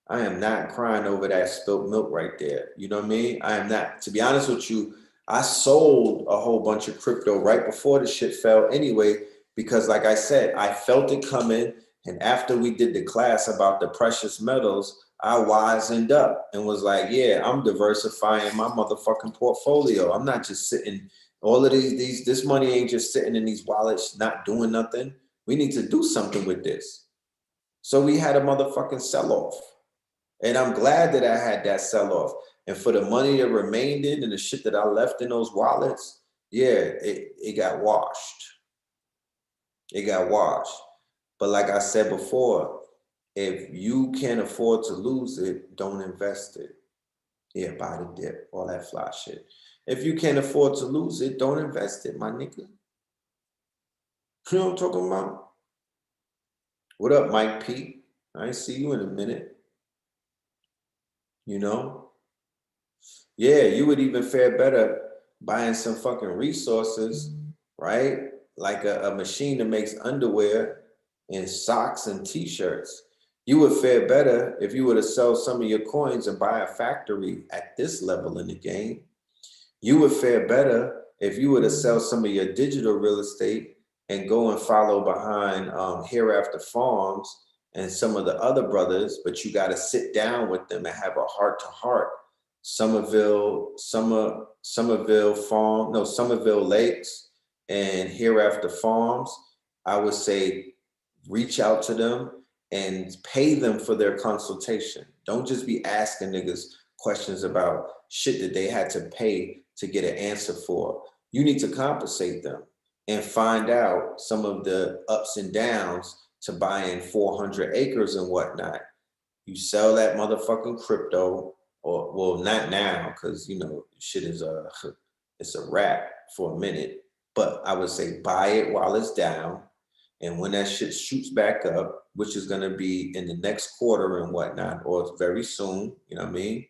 I am not crying over that spilt milk right there. You know what I mean? I am not. To be honest with you, I sold a whole bunch of crypto right before the shit fell anyway, because like I said, I felt it coming. And after we did the class about the precious metals, I wisened up and was like, yeah, I'm diversifying my motherfucking portfolio. I'm not just sitting, all of this money ain't just sitting in these wallets, not doing nothing. We need to do something with this. So we had a motherfucking sell-off. And I'm glad that I had that sell-off. And for the money that remained in and the shit that I left in those wallets, yeah, it got washed. It got washed. But like I said before, if you can't afford to lose it, don't invest it. Yeah, buy the dip, all that fly shit. If you can't afford to lose it, don't invest it, my nigga. You know what I'm talking about? What up, Mike P? I ain't see you in a minute. You know? Yeah, you would even fare better buying some fucking resources, right? Like a machine that makes underwear and socks and t-shirts. You would fare better if you were to sell some of your coins and buy a factory at this level in the game. You would fare better if you were to sell some of your digital real estate and go and follow behind Hereafter Farms and some of the other brothers, but you got to sit down with them and have a heart to heart. Somerville Farm, no, Somerville Lakes and Hereafter Farms, I would say reach out to them and pay them for their consultation. Don't just be asking niggas questions about shit that they had to pay to get an answer for. You need to compensate them and find out some of the ups and downs to buying 400 acres and whatnot. You sell that motherfucking crypto, or well, not now, because you know shit is it's a wrap for a minute. But I would say buy it while it's down, and when that shit shoots back up, which is gonna be in the next quarter and whatnot, or very soon, you know what I mean?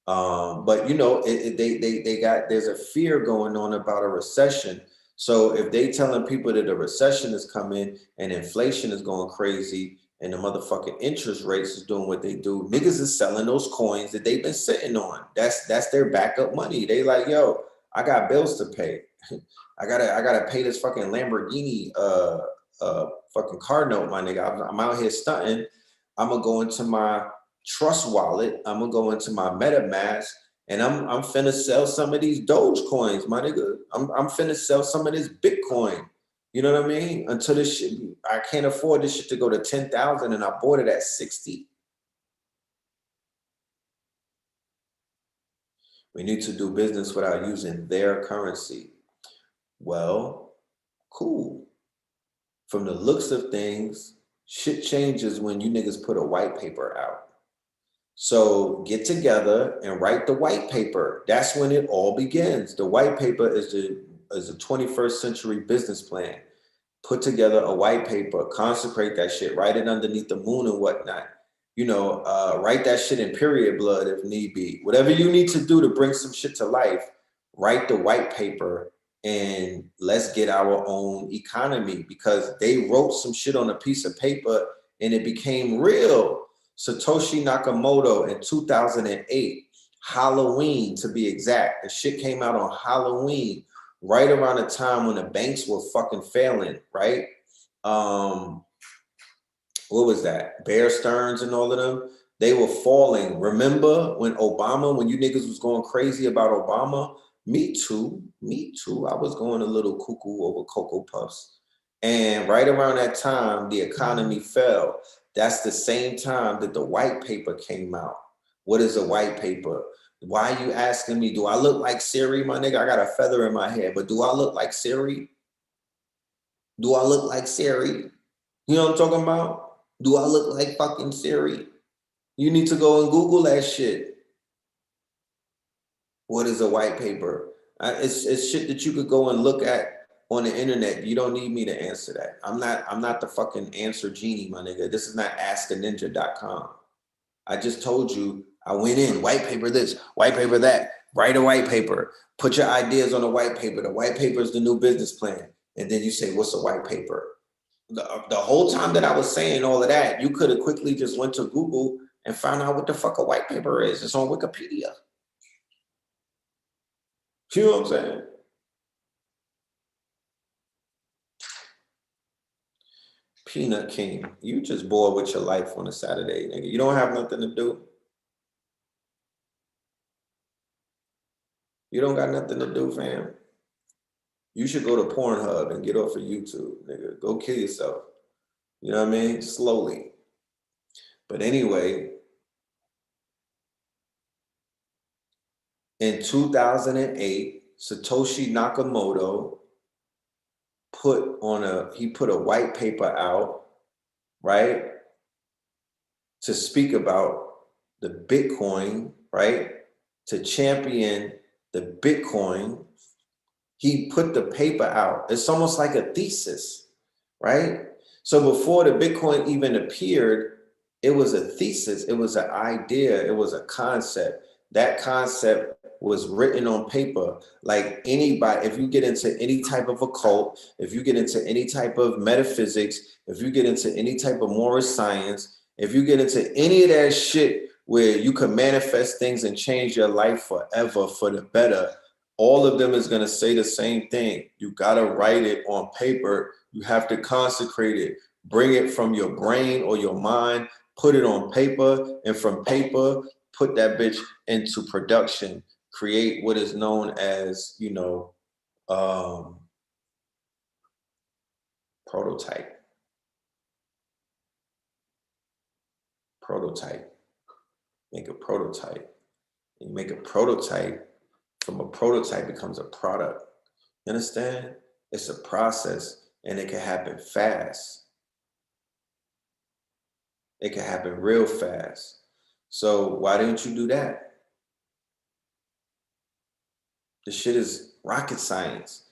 But you know, they got, there's a fear going on about a recession. So if they telling people that a recession is coming and inflation is going crazy and the motherfucking interest rates is doing what they do, niggas is selling those coins that they've been sitting on. That's their backup money. They like, yo, I got bills to pay. I gotta pay this fucking Lamborghini fucking car note, my nigga. I'm out here stunting. I'm gonna go into my Trust wallet. I'm gonna go into my MetaMask and I'm finna sell some of these Doge coins, my nigga. I'm finna sell some of this Bitcoin. You know what I mean? Until this shit, I can't afford this shit to go to 10,000 and I bought it at 60. We need to do business without using their currency. Well, cool. From the looks of things, shit changes when you niggas put a white paper out. So get together and write the white paper. That's when it all begins. The white paper is a 21st century business plan. Put together a white paper, consecrate that shit, write it underneath the moon and whatnot. You know, write that shit in period blood if need be. Whatever you need to do to bring some shit to life, write the white paper and let's get our own economy, because they wrote some shit on a piece of paper and it became real. Satoshi Nakamoto in 2008, Halloween to be exact. The shit came out on Halloween, right around the time when the banks were fucking failing, right? What was that? Bear Stearns and all of them, they were falling. Remember when you niggas was going crazy about Obama? Me too. I was going a little cuckoo over Cocoa Puffs. And right around that time, the economy fell. That's the same time that the white paper came out. What is a white paper? Why are you asking me? Do I look like Siri, my nigga? I got a feather in my head, but do I look like Siri? Do I look like Siri? You know what I'm talking about? Do I look like fucking Siri? You need to go and Google that shit. What is a white paper? It's shit that you could go and look at on the internet. You don't need me to answer that. I'm not the fucking answer genie, my nigga. This is not askaninja.com. I just told you, I went in, white paper this, white paper that, write a white paper, put your ideas on a white paper. The white paper is the new business plan. And then you say, what's a white paper? The whole time that I was saying all of that, you could have quickly just went to Google and found out what the fuck a white paper is. It's on Wikipedia. You know what I'm saying? Peanut King, you just bored with your life on a Saturday, nigga. You don't have nothing to do. You don't got nothing to do, fam. You should go to Pornhub and get off of YouTube, nigga. Go kill yourself. You know what I mean? Slowly. But anyway, in 2008, Satoshi Nakamoto put a white paper out, right? To speak about the Bitcoin, right? To champion the Bitcoin. He put the paper out. It's almost like a thesis, right? So before the Bitcoin even appeared, it was a thesis. It was an idea. It was a concept. That concept was written on paper. Like anybody, if you get into any type of occult, if you get into any type of metaphysics, if you get into any type of moral science, if you get into any of that shit where you can manifest things and change your life forever for the better, all of them is going to say the same thing. You got to write it on paper. You have to consecrate it. Bring it from your brain or your mind, put it on paper, and from paper, put that bitch into production. Create what is known as, prototype. Prototype. Make a prototype. You make a prototype. From a prototype becomes a product. You understand? It's a process, and it can happen fast. It can happen real fast. So why didn't you do that? The shit is rocket science.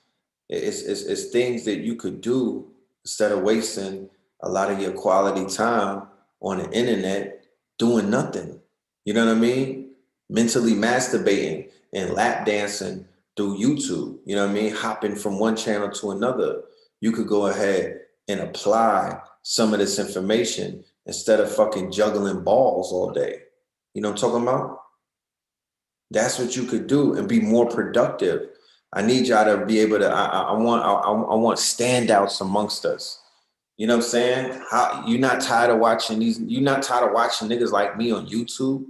It's things that you could do instead of wasting a lot of your quality time on the internet doing nothing. You know what I mean? Mentally masturbating and lap dancing through YouTube. You know what I mean? Hopping from one channel to another. You could go ahead and apply some of this information instead of fucking juggling balls all day. You know what I'm talking about? That's what you could do and be more productive. I need y'all to be able to. I want standouts amongst us. You know what I'm saying? How you're not tired of watching these? You're not tired of watching niggas like me on YouTube?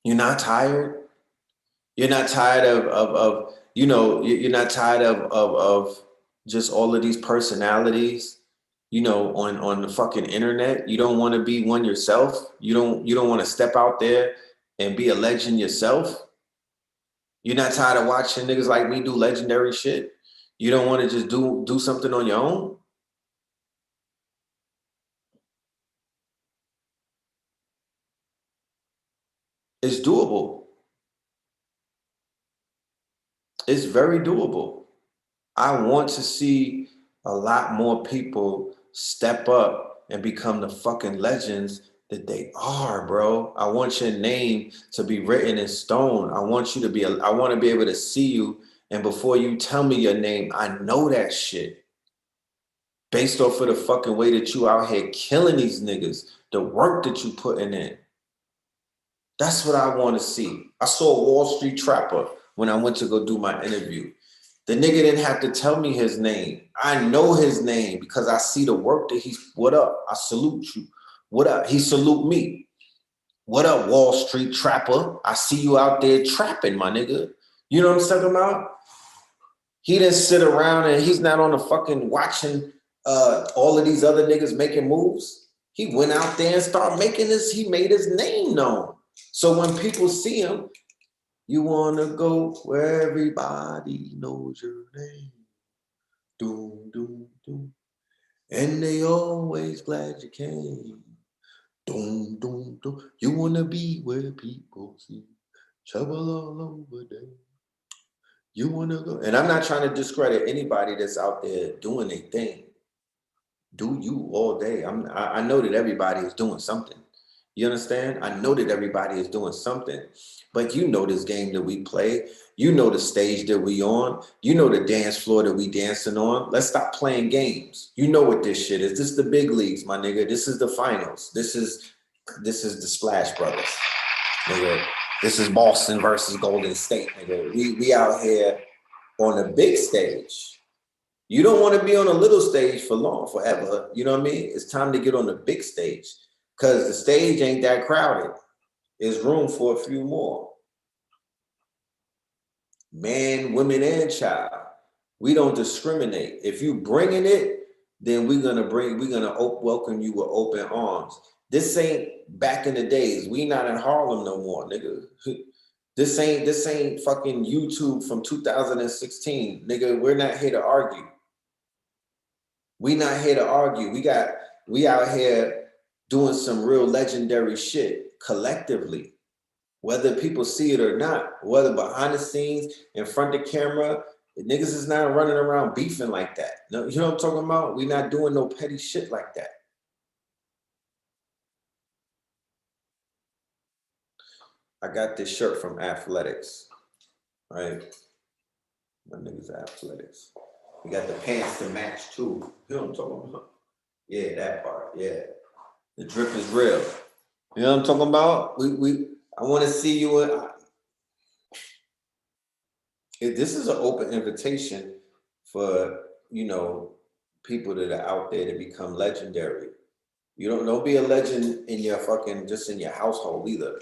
You're not tired. You're not tired of you're not tired of just all of these personalities. On the fucking internet. You don't want to be one yourself. You don't want to step out there and be a legend yourself. You're not tired of watching niggas like me do legendary shit. You don't want to just do something on your own. It's doable. It's very doable. I want to see a lot more people step up and become the fucking legends that they are, bro. I want your name to be written in stone. I want to be able to see you. And before you tell me your name, I know that shit. Based off of the fucking way that you out here killing these niggas, the work that you putting in. That's what I want to see. I saw Wall Street Trapper when I went to go do my interview. The nigga didn't have to tell me his name. I know his name because I see the work that he's. What up? I salute you. What up? He salute me. What up, Wall Street Trapper? I see you out there trapping, my nigga. You know what I'm talking about? He didn't sit around and he's not on the fucking watching all of these other niggas making moves. He went out there and started making this. He made his name known. So when people see him, you want to go where everybody knows your name. Doom, doom, doom. And they always glad you came. Doom, doom, doom. You want to be where people see trouble all over there. You want to go. And I'm not trying to discredit anybody that's out there doing their thing. Do you all day. I know that everybody is doing something. You understand? I know that everybody is doing something, but you know this game that we play. You know the stage that we on. You know the dance floor that we dancing on. Let's stop playing games. You know what this shit is. This is the big leagues, my nigga. This is the finals. This is the Splash Brothers, nigga. This is Boston versus Golden State, nigga. We out here on the big stage. You don't want to be on a little stage for long, forever. You know what I mean? It's time to get on the big stage because the stage ain't that crowded. There's room for a few more. Man, women, and child. We don't discriminate. If you bringing it, then we're gonna welcome you with open arms. This ain't back in the days. We not in Harlem no more, nigga. This ain't fucking YouTube from 2016, nigga. We're not here to argue. We not here to argue. We out here doing some real legendary shit collectively, whether people see it or not, whether behind the scenes, in front of the camera, the niggas is not running around beefing like that. No, you know what I'm talking about? We not doing no petty shit like that. I got this shirt from Athletics, right? My niggas Athletics. We got the pants to match too. You know what I'm talking about? Yeah, that part. Yeah. The drip is real. You know what I'm talking about? I want to see you. This is an open invitation for, people that are out there to become legendary. Don't be a legend in your just in your household either.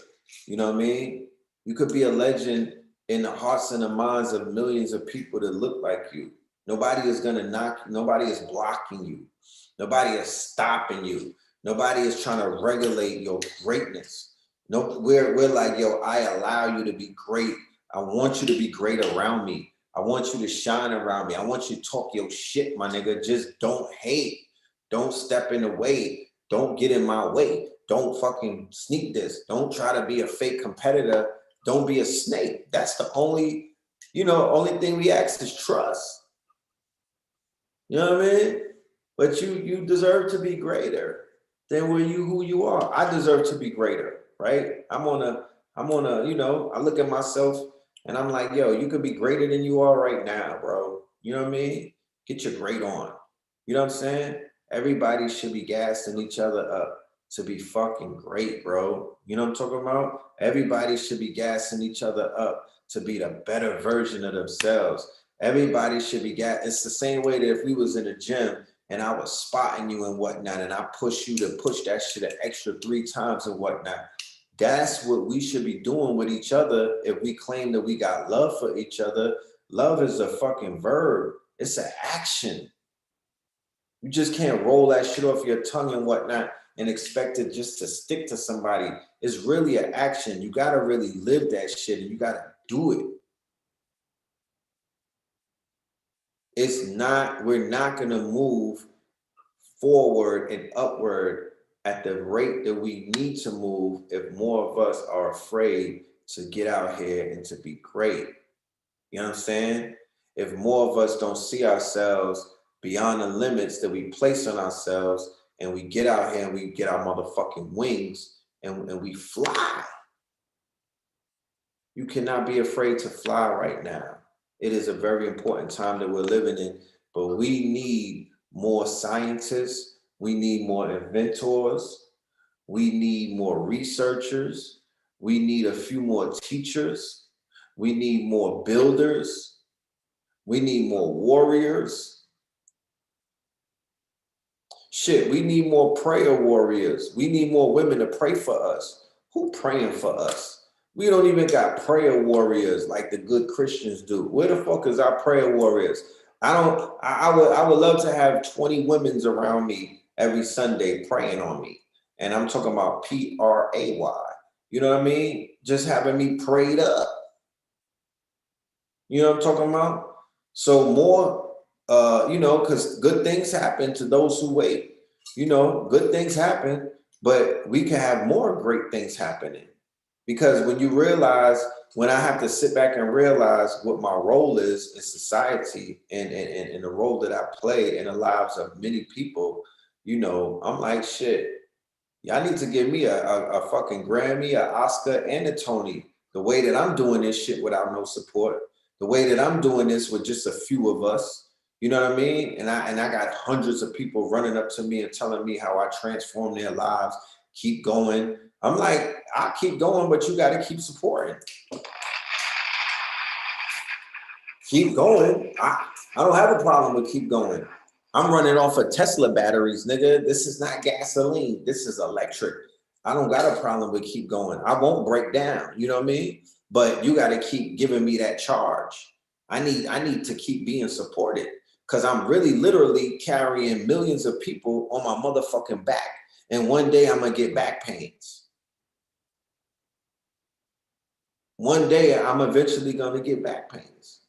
You know what I mean? You could be a legend in the hearts and the minds of millions of people that look like you. Nobody is gonna nobody is blocking you. Nobody is stopping you. Nobody is trying to regulate your greatness. No, we're like, yo, I allow you to be great. I want you to be great around me. I want you to shine around me. I want you to talk your shit, my nigga. Just don't hate. Don't step in the way. Don't get in my way. Don't fucking sneak this. Don't try to be a fake competitor. Don't be a snake. That's the only thing we ask is trust. You know what I mean? But you deserve to be greater than who you are. I deserve to be greater, right? I'm on a, I look at myself and I'm like, yo, you could be greater than you are right now, bro. You know what I mean? Get your great on. You know what I'm saying? Everybody should be gassing each other up to be fucking great, bro. You know what I'm talking about? Everybody should be gassing each other up to be the better version of themselves. Everybody should be it's the same way that if we was in a gym and I was spotting you and whatnot, and I push you to push that shit an extra 3 times and whatnot. That's what we should be doing with each other if we claim that we got love for each other. Love is a fucking verb. It's an action. You just can't roll that shit off your tongue and whatnot and expect it just to stick to somebody. It's really an action. You gotta really live that shit and you gotta do it. We're not gonna move forward and upward at the rate that we need to move if more of us are afraid to get out here and to be great. You know what I'm saying? If more of us don't see ourselves beyond the limits that we place on ourselves and we get out here and we get our motherfucking wings and we fly. You cannot be afraid to fly right now. It is a very important time that we're living in, but we need more scientists. We need more inventors. We need more researchers. We need a few more teachers. We need more builders. We need more warriors. Shit, we need more prayer warriors. We need more women to pray for us. Who praying for us? We don't even got prayer warriors like the good Christians do. Where the fuck is our prayer warriors? I would love to have 20 women's around me every Sunday praying on me. And I'm talking about Pray. You know what I mean? Just having me prayed up. You know what I'm talking about? So more, because good things happen to those who wait. Good things happen, but we can have more great things happening. Because when I have to sit back and realize what my role is in society and the role that I play in the lives of many people, you know, I'm like, shit, y'all need to give me a fucking Grammy, a Oscar, and a Tony. The way that I'm doing this shit without no support, the way that I'm doing this with just a few of us, you know what I mean? And I got hundreds of people running up to me and telling me how I transform their lives. Keep going. I'm like, I'll keep going, but you got to keep supporting. Keep going. I don't have a problem with keep going. I'm running off of Tesla batteries, nigga. This is not gasoline. This is electric. I don't got a problem with keep going. I won't break down. You know what I mean? But you got to keep giving me that charge. I need to keep being supported because I'm really literally carrying millions of people on my motherfucking back. And one day I'm gonna get back pains. One day I'm eventually gonna get back pains.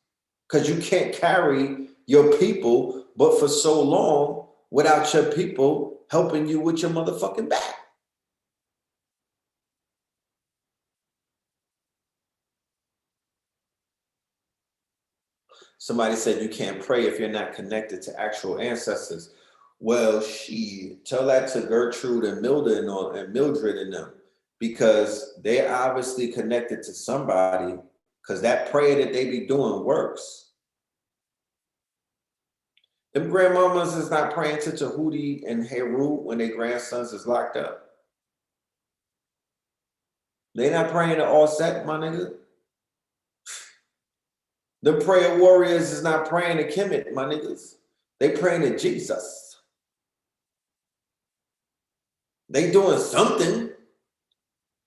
Because you can't carry your people, but for so long without your people helping you with your motherfucking back. Somebody said you can't pray if you're not connected to actual ancestors. Well, tell that to Gertrude and Mildred and them, because they're obviously connected to somebody, because that prayer that they be doing works. Them grandmamas is not praying to Tahuti and Heru when their grandsons is locked up. They not praying to Offset, my nigga. The prayer warriors is not praying to Kemet, my niggas. They praying to Jesus. They doing something.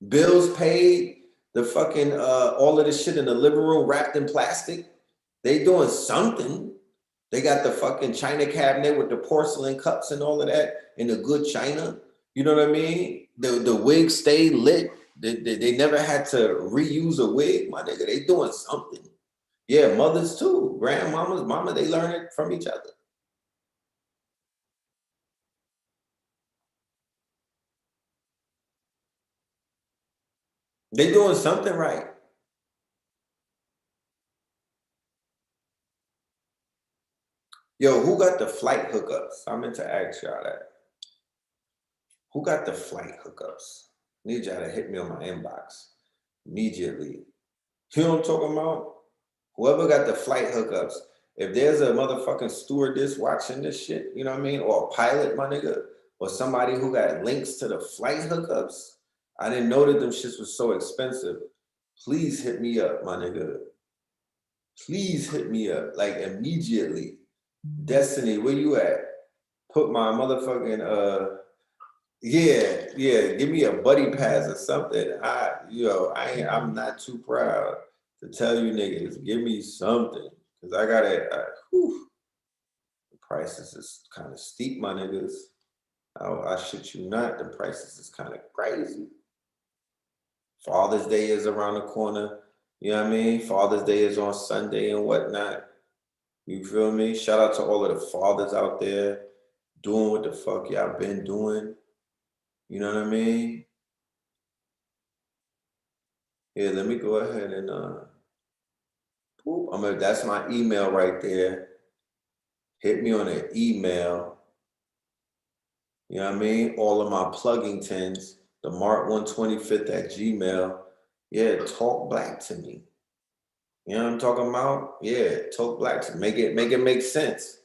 Bills paid, the fucking all of this shit in the living room wrapped in plastic. They doing something. They got the fucking china cabinet with the porcelain cups and all of that in the good china. You know what I mean? The wig stayed lit. They never had to reuse a wig, my nigga. They doing something. Yeah, mothers too. Grandmamas, mama, they learn it from each other. They doing something right. Yo, who got the flight hookups? I meant to ask y'all that. Who got the flight hookups? Need y'all to hit me on my inbox immediately. You know what I'm talking about? Whoever got the flight hookups, if there's a motherfucking stewardess watching this shit, you know what I mean? Or a pilot, my nigga, or somebody who got links to the flight hookups. I didn't know that them shits was so expensive. Please hit me up, my nigga. Please hit me up, like immediately. Destiny, where you at? Put my motherfucking yeah, give me a buddy pass or something. I'm not too proud to tell you niggas, give me something. Cause I gotta, the prices is kind of steep, my niggas. I shit you not, the prices is kind of crazy. Father's Day is around the corner. You know what I mean? Father's Day is on Sunday and whatnot. You feel me? Shout out to all of the fathers out there doing what the fuck y'all been doing. You know what I mean? Yeah, let me go ahead and that's my email right there. Hit me on an email. You know what I mean? All of my Pluggingtons, the Mark125th at Gmail. Yeah, talk black to me. You know what I'm talking about? Yeah, talk black to me. Make it make sense.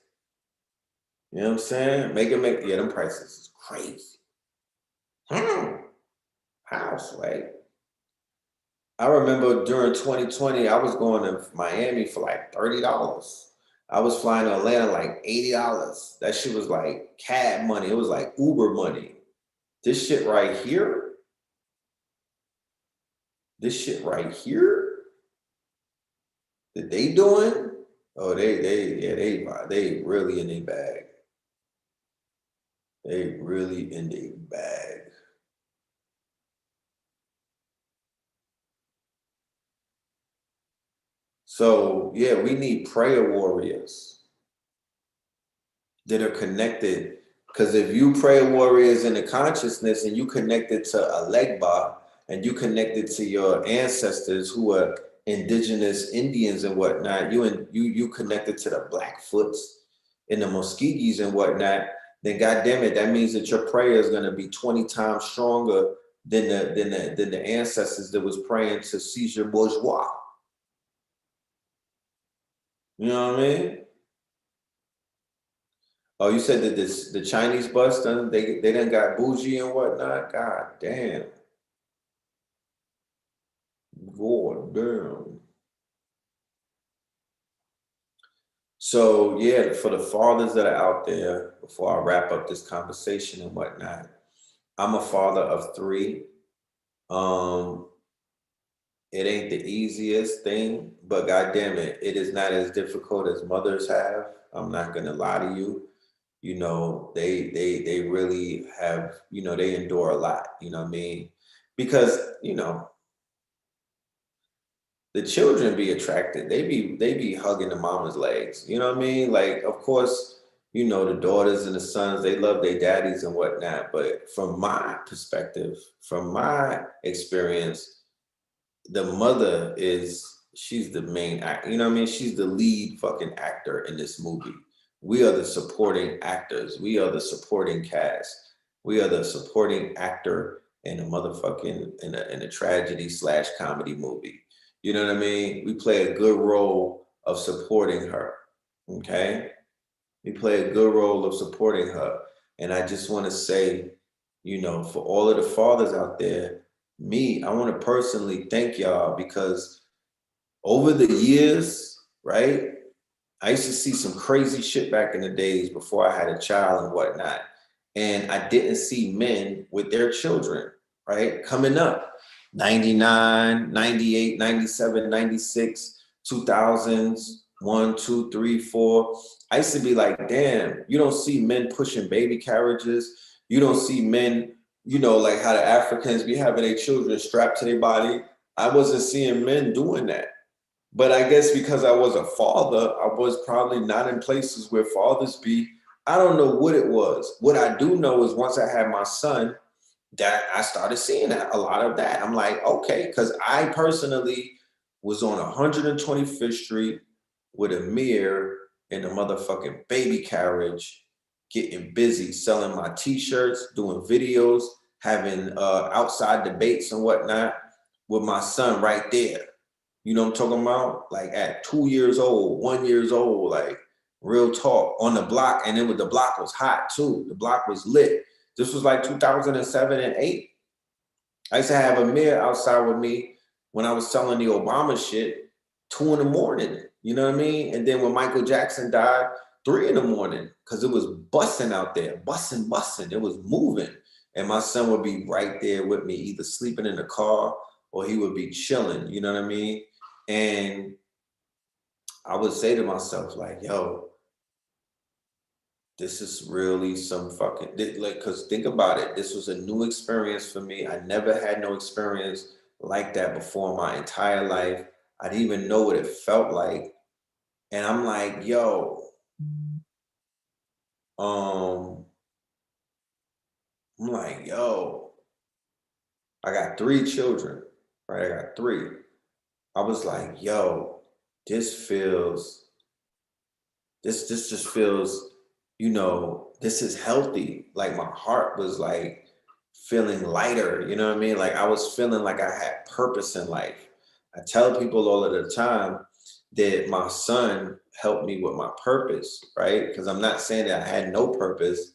You know what I'm saying? Yeah, them prices is crazy. House, right? I remember during 2020, I was going to Miami for like $30. I was flying to Atlanta like $80. That shit was like cab money. It was like Uber money. This shit right here, that they doing? Oh, they really in their bag. They really in their bag. So yeah, we need prayer warriors that are connected. Because if you prayer warriors in the consciousness and you connected to Alegba and you connected to your ancestors who are indigenous Indians and whatnot, you connected to the Blackfoots and the Muskogees and whatnot, then goddamn it, that means that your prayer is gonna be 20 times stronger than the ancestors that was praying to Caesar Bourgeois. You know what I mean? Oh, you said that the Chinese bus done they done got bougie and whatnot. God damn. God damn. So yeah, for the fathers that are out there, before I wrap up this conversation and whatnot, I'm a father of three. Um, it ain't the easiest thing, but goddamn it, it is not as difficult as mothers have. I'm not gonna lie to you. You know, they really have, you know, they endure a lot, you know what I mean? Because, you know, the children be attracted. They be hugging the mama's legs. You know what I mean? Like, of course, you know, the daughters and the sons, they love their daddies and whatnot. But from my perspective, from my experience, the mother she's the main act. You know what I mean? She's the lead fucking actor in this movie. We are the supporting actors. We are the supporting cast. We are the supporting actor in a motherfucking in a tragedy slash comedy movie. You know what I mean? We play a good role of supporting her. Okay? We play a good role of supporting her. And I just want to say, you know, for all of the fathers out there, I want to personally thank y'all because over the years, right? I used to see some crazy shit back in the days before I had a child and whatnot. And I didn't see men with their children, right? Coming up 99, 98, 97, 96, 2000s, 1, 2, 3, 4. I used to be like, damn, you don't see men pushing baby carriages. You don't see men, you know, like how the Africans be having their children strapped to their body. I wasn't seeing men doing that. But I guess because I was a father, I was probably not in places where fathers be. I don't know what it was. What I do know is once I had my son, that I started seeing that a lot of that. I'm like, okay, because I personally was on 125th Street with a mirror and a motherfucking baby carriage, getting busy selling my t-shirts, doing videos, having outside debates and whatnot with my son right there. You know what I'm talking about? Like at 2 years old, 1 years old, like real talk on the block. And then the block was hot too. The block was lit. This was like 2007 and 8. I used to have a mirror outside with me when I was selling the Obama shit, 2 in the morning. You know what I mean? And then when Michael Jackson died, 3 in the morning, because it was bussing out there, bussing. It was moving. And my son would be right there with me, either sleeping in the car or he would be chilling. You know what I mean? And I would say to myself, like, yo, this is really some fucking, like, because think about it. This was a new experience for me. I never had no experience like that before in my entire life. I didn't even know what it felt like. And I'm like, yo, um, I'm like, yo, I got 3 children, right? I got 3. I was like, yo, this feels this just feels, you know, this is healthy. Like my heart was like feeling lighter, you know what I mean? Like I was feeling like I had purpose in life. I tell people all of the time that my son helped me with my purpose, right? Because I'm not saying that I had no purpose.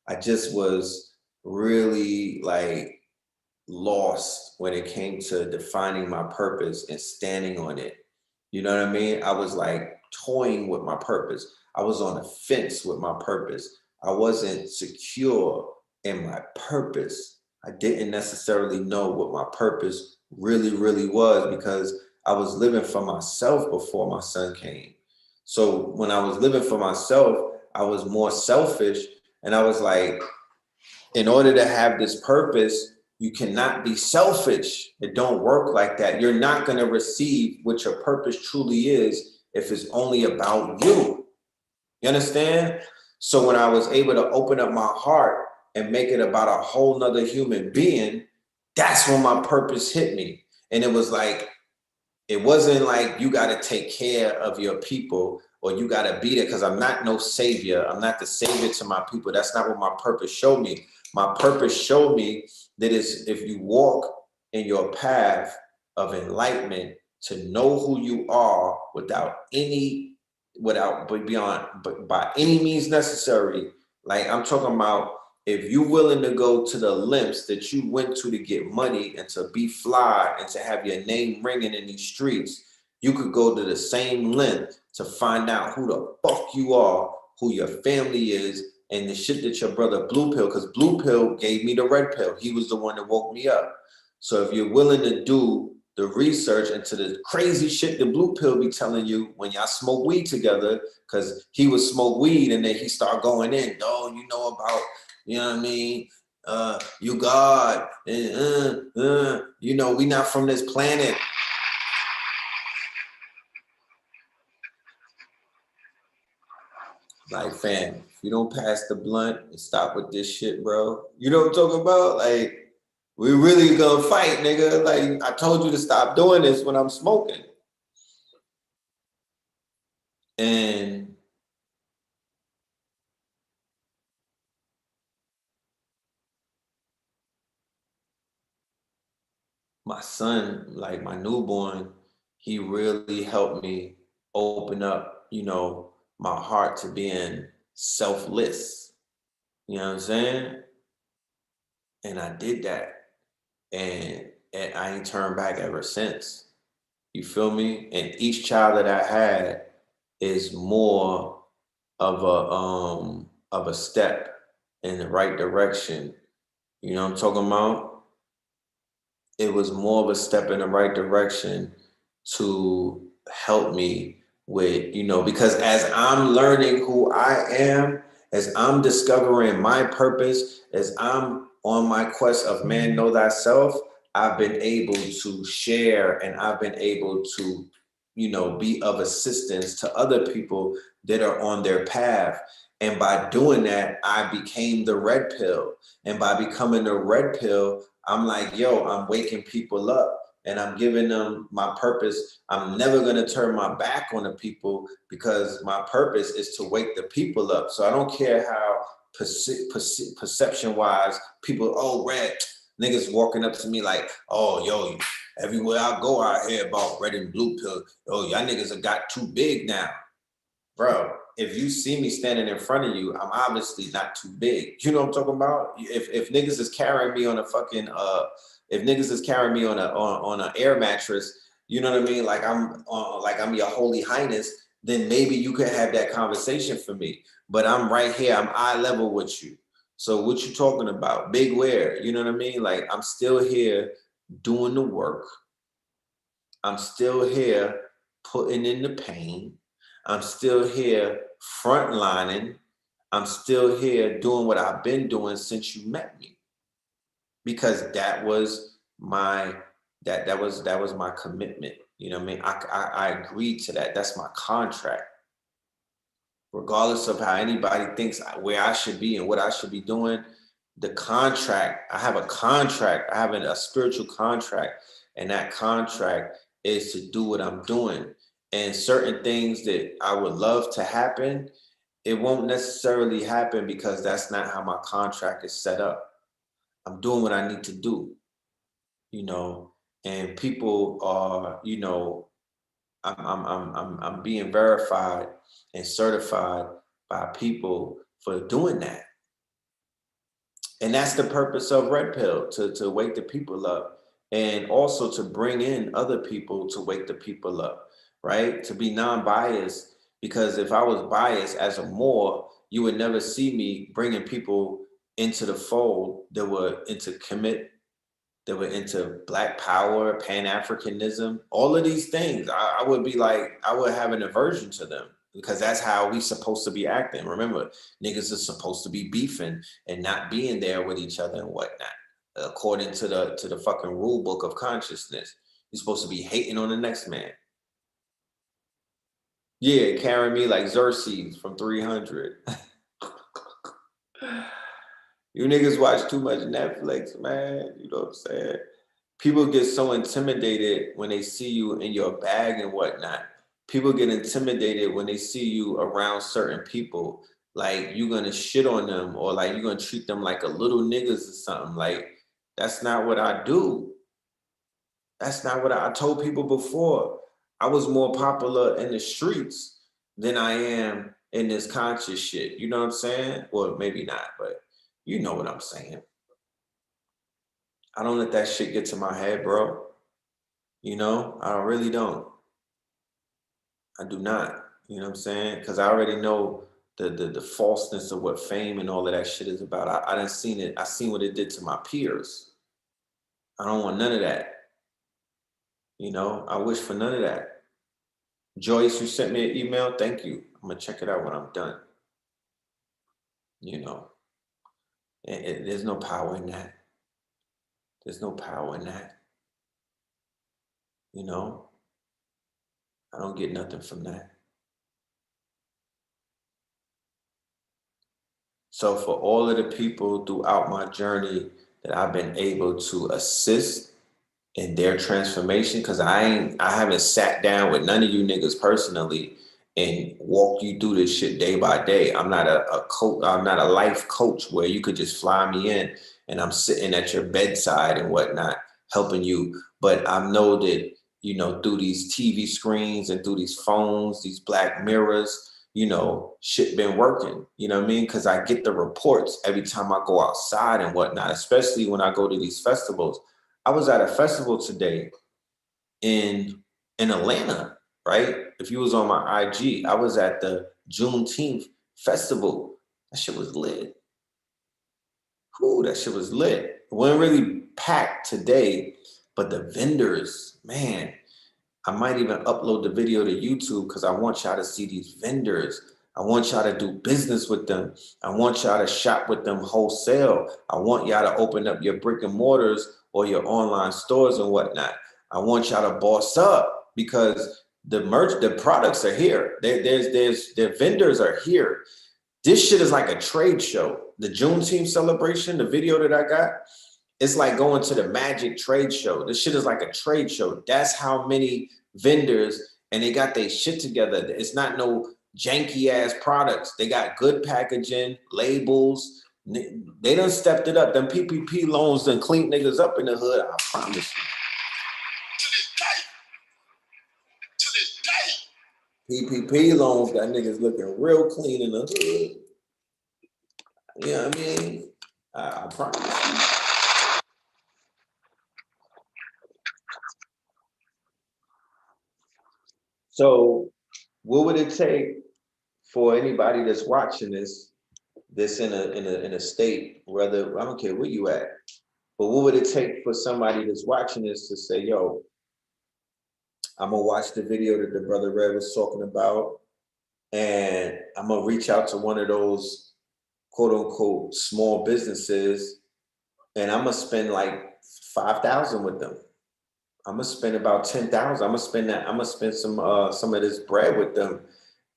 I just was really like lost when it came to defining my purpose and standing on it. You know what I mean? I was like toying with my purpose. I was on the fence with my purpose. I wasn't secure in my purpose. I didn't necessarily know what my purpose really was because I was living for myself before my son came. So when I was living for myself, I was more selfish. And I was like, in order to have this purpose, you cannot be selfish. It don't work like that. You're not going to receive what your purpose truly is if it's only about you. You understand? So when I was able to open up my heart and make it about a whole nother human being, that's when my purpose hit me. And it was like, it wasn't like you got to take care of your people or you gotta be there, because I'm not no savior. I'm not the savior to my people. That's not what my purpose showed me. My purpose showed me that is, if you walk in your path of enlightenment to know who you are but by any means necessary. Like I'm talking about, if you're willing to go to the lengths that you went to get money and to be fly and to have your name ringing in these streets, you could go to the same length to find out who the fuck you are, who your family is, and the shit that your brother Blue Pill, because Blue Pill gave me the red pill. He was the one that woke me up. So if you're willing to do the research into the crazy shit the Blue Pill be telling you when y'all smoke weed together, because he would smoke weed and then he start going in, oh, you know about, you know what I mean? You God, and you know, we not from this planet. Like, fam, if you don't pass the blunt and stop with this shit, bro, you know what I'm talking about? Like, we really gonna fight, nigga. Like, I told you to stop doing this when I'm smoking. And my son, like my newborn, he really helped me open up, you know, my heart to being selfless. You know what I'm saying? And I did that. And I ain't turned back ever since. You feel me? And each child that I had is more of a step in the right direction. You know what I'm talking about? It was more of a step in the right direction to help me with, you know, because as I'm learning who I am, as I'm discovering my purpose, as I'm on my quest of man, know thyself, I've been able to share and I've been able to, you know, be of assistance to other people that are on their path. And by doing that, I became the red pill. And by becoming the red pill, I'm like, yo, I'm waking people up and I'm giving them my purpose. I'm never going to turn my back on the people because my purpose is to wake the people up. So I don't care how perception wise people, oh, red, niggas walking up to me like, oh, yo, everywhere I go, I hear about red and blue pill. Oh, y'all niggas have got too big now. Bro, if you see me standing in front of you, I'm obviously not too big. You know what I'm talking about? If niggas is carrying me on a fucking if niggas is carrying me on an air mattress, you know what I mean? Like I'm your holy highness, then maybe you could have that conversation for me. But I'm right here, I'm eye level with you. So what you talking about? Big where? You know what I mean? Like I'm still here doing the work. I'm still here putting in the pain. I'm still here frontlining. I'm still here doing what I've been doing since you met me. Because that was my that was my commitment. You know what I mean? I agreed to that. That's my contract. Regardless of how anybody thinks where I should be and what I should be doing, the contract, I have a contract. I have a spiritual contract, and that contract is to do what I'm doing. And certain things that I would love to happen, it won't necessarily happen because that's not how my contract is set up. I'm doing what I need to do, you know, and people are, you know, I'm being verified and certified by people for doing that. And that's the purpose of Red Pill, to wake the people up and also to bring in other people to wake the people up, right? To be non-biased, because if I was biased as a Moor, you would never see me bringing people into the fold that were into Black power, Pan-Africanism, all of these things. I would be like, I would have an aversion to them because that's how we supposed to be acting. Remember, niggas are supposed to be beefing and not being there with each other and whatnot. According to the fucking rule book of consciousness, you're supposed to be hating on the next man. Yeah, carrying me like Xerxes from 300. You niggas watch too much Netflix, man. You know what I'm saying? People get so intimidated when they see you in your bag and whatnot. People get intimidated when they see you around certain people. Like you're gonna shit on them or like you're gonna treat them like a little niggas or something. Like that's not what I do. That's not what I told people before. I was more popular in the streets than I am in this conscious shit. You know what I'm saying? Well, maybe not, but you know what I'm saying. I don't let that shit get to my head, bro. You know, I really don't. I do not. You know what I'm saying? Because I already know the falseness of what fame and all of that shit is about. I done seen it. I seen what it did to my peers. I don't want none of that. You know, I wish for none of that. Joyce, you sent me an email. Thank you. I'm gonna check it out when I'm done. You know, there's no power in that. There's no power in that. You know, I don't get nothing from that. So for all of the people throughout my journey that I've been able to assist in their transformation, because I haven't sat down with none of you niggas personally and walk you through this shit day by day. I'm not a coach. I'm not a life coach where you could just fly me in and I'm sitting at your bedside and whatnot, helping you. But I know that, you know, through these TV screens and through these phones, these black mirrors, you know, shit been working. You know what I mean? Because I get the reports every time I go outside and whatnot, especially when I go to these festivals. I was at a festival today in Atlanta, right? If you was on my IG, I was at the Juneteenth festival. That shit was lit. Ooh, that shit was lit. It wasn't really packed today, but the vendors, man, I might even upload the video to YouTube because I want y'all to see these vendors. I want y'all to do business with them. I want y'all to shop with them wholesale. I want y'all to open up your brick and mortars or your online stores and whatnot. I want y'all to boss up because the products are here. Their vendors are here. This shit is like a trade show. The Juneteenth celebration, the video that I got, it's like going to the Magic trade show. This shit is like a trade show. That's how many vendors, and they got their shit together. It's not no janky ass products. They got good packaging, labels. They done stepped it up. Them PPP loans done clean niggas up in the hood. I promise you. To this day. PPP loans got niggas looking real clean in the hood. You know what I mean? I promise you. So, what would it take for anybody that's watching this, that's in a state, whether I don't care where you at, but what would it take for somebody that's watching this to say, "Yo, I'm gonna watch the video that the brother Red was talking about, and I'm gonna reach out to one of those quote unquote small businesses, and I'm gonna spend like 5,000 with them. I'm gonna spend about 10,000. I'm gonna spend that. I'm gonna spend some of this bread with them,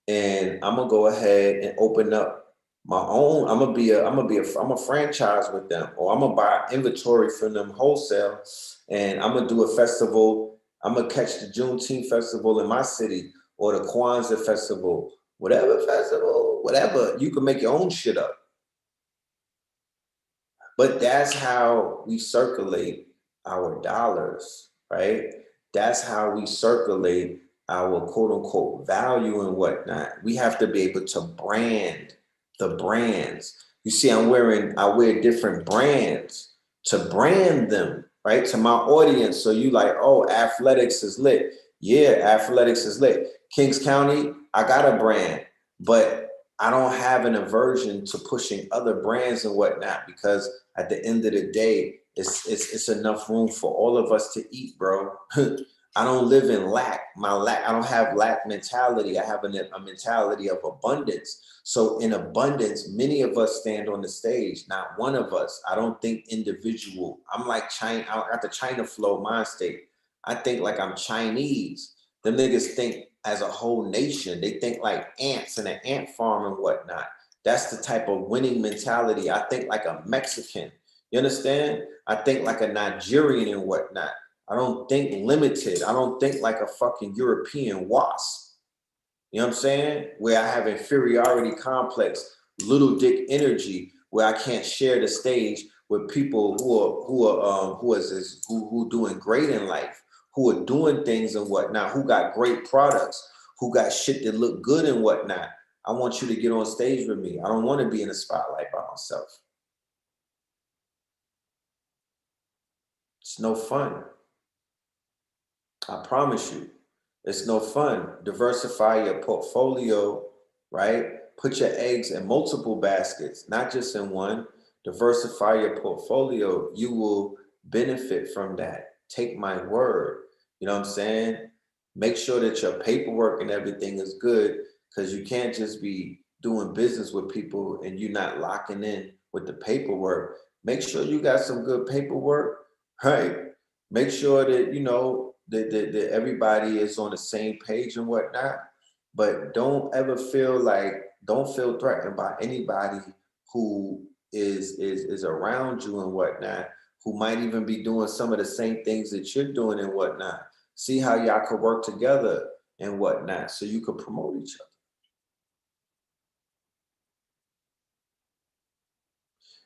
and I'm gonna go ahead and open up my own. I'm a franchise with them, or I'm gonna buy inventory from them wholesale, and I'm gonna do a festival. I'm gonna catch the Juneteenth festival in my city, or the Kwanzaa festival, whatever festival, whatever. You can make your own shit up. But that's how we circulate our dollars, right? That's how we circulate our quote unquote value and whatnot. We have to be able to brand the brands. You see, I wear different brands to brand them, right? To my audience. So you like, oh, athletics is lit. Yeah, athletics is lit. Kings County, I got a brand, but I don't have an aversion to pushing other brands and whatnot because at the end of the day, it's enough room for all of us to eat, bro. I don't live in lack. I don't have lack mentality. I have a mentality of abundance. So in abundance, many of us stand on the stage, not one of us. I don't think individual. I'm like China. I got the China flow mind state. I think like I'm Chinese. Them niggas think as a whole nation. They think like ants in an ant farm and whatnot. That's the type of winning mentality. I think like a Mexican. You understand? I think like a Nigerian and whatnot. I don't think limited. I don't think like a fucking European wasp. You know what I'm saying? Where I have inferiority complex, little dick energy, where I can't share the stage with people who doing great in life, who are doing things and whatnot, who got great products, who got shit that look good and whatnot. I want you to get on stage with me. I don't want to be in the spotlight by myself. It's no fun. I promise you. It's no fun. Diversify your portfolio, right? Put your eggs in multiple baskets, not just in one. Diversify your portfolio. You will benefit from that. Take my word. You know what I'm saying? Make sure that your paperwork and everything is good, because you can't just be doing business with people and you're not locking in with the paperwork. Make sure you got some good paperwork, right? Make sure that that everybody is on the same page and whatnot. But don't feel threatened by anybody who is around you and whatnot, who might even be doing some of the same things that you're doing and whatnot. See how y'all could work together and whatnot, so you could promote each other.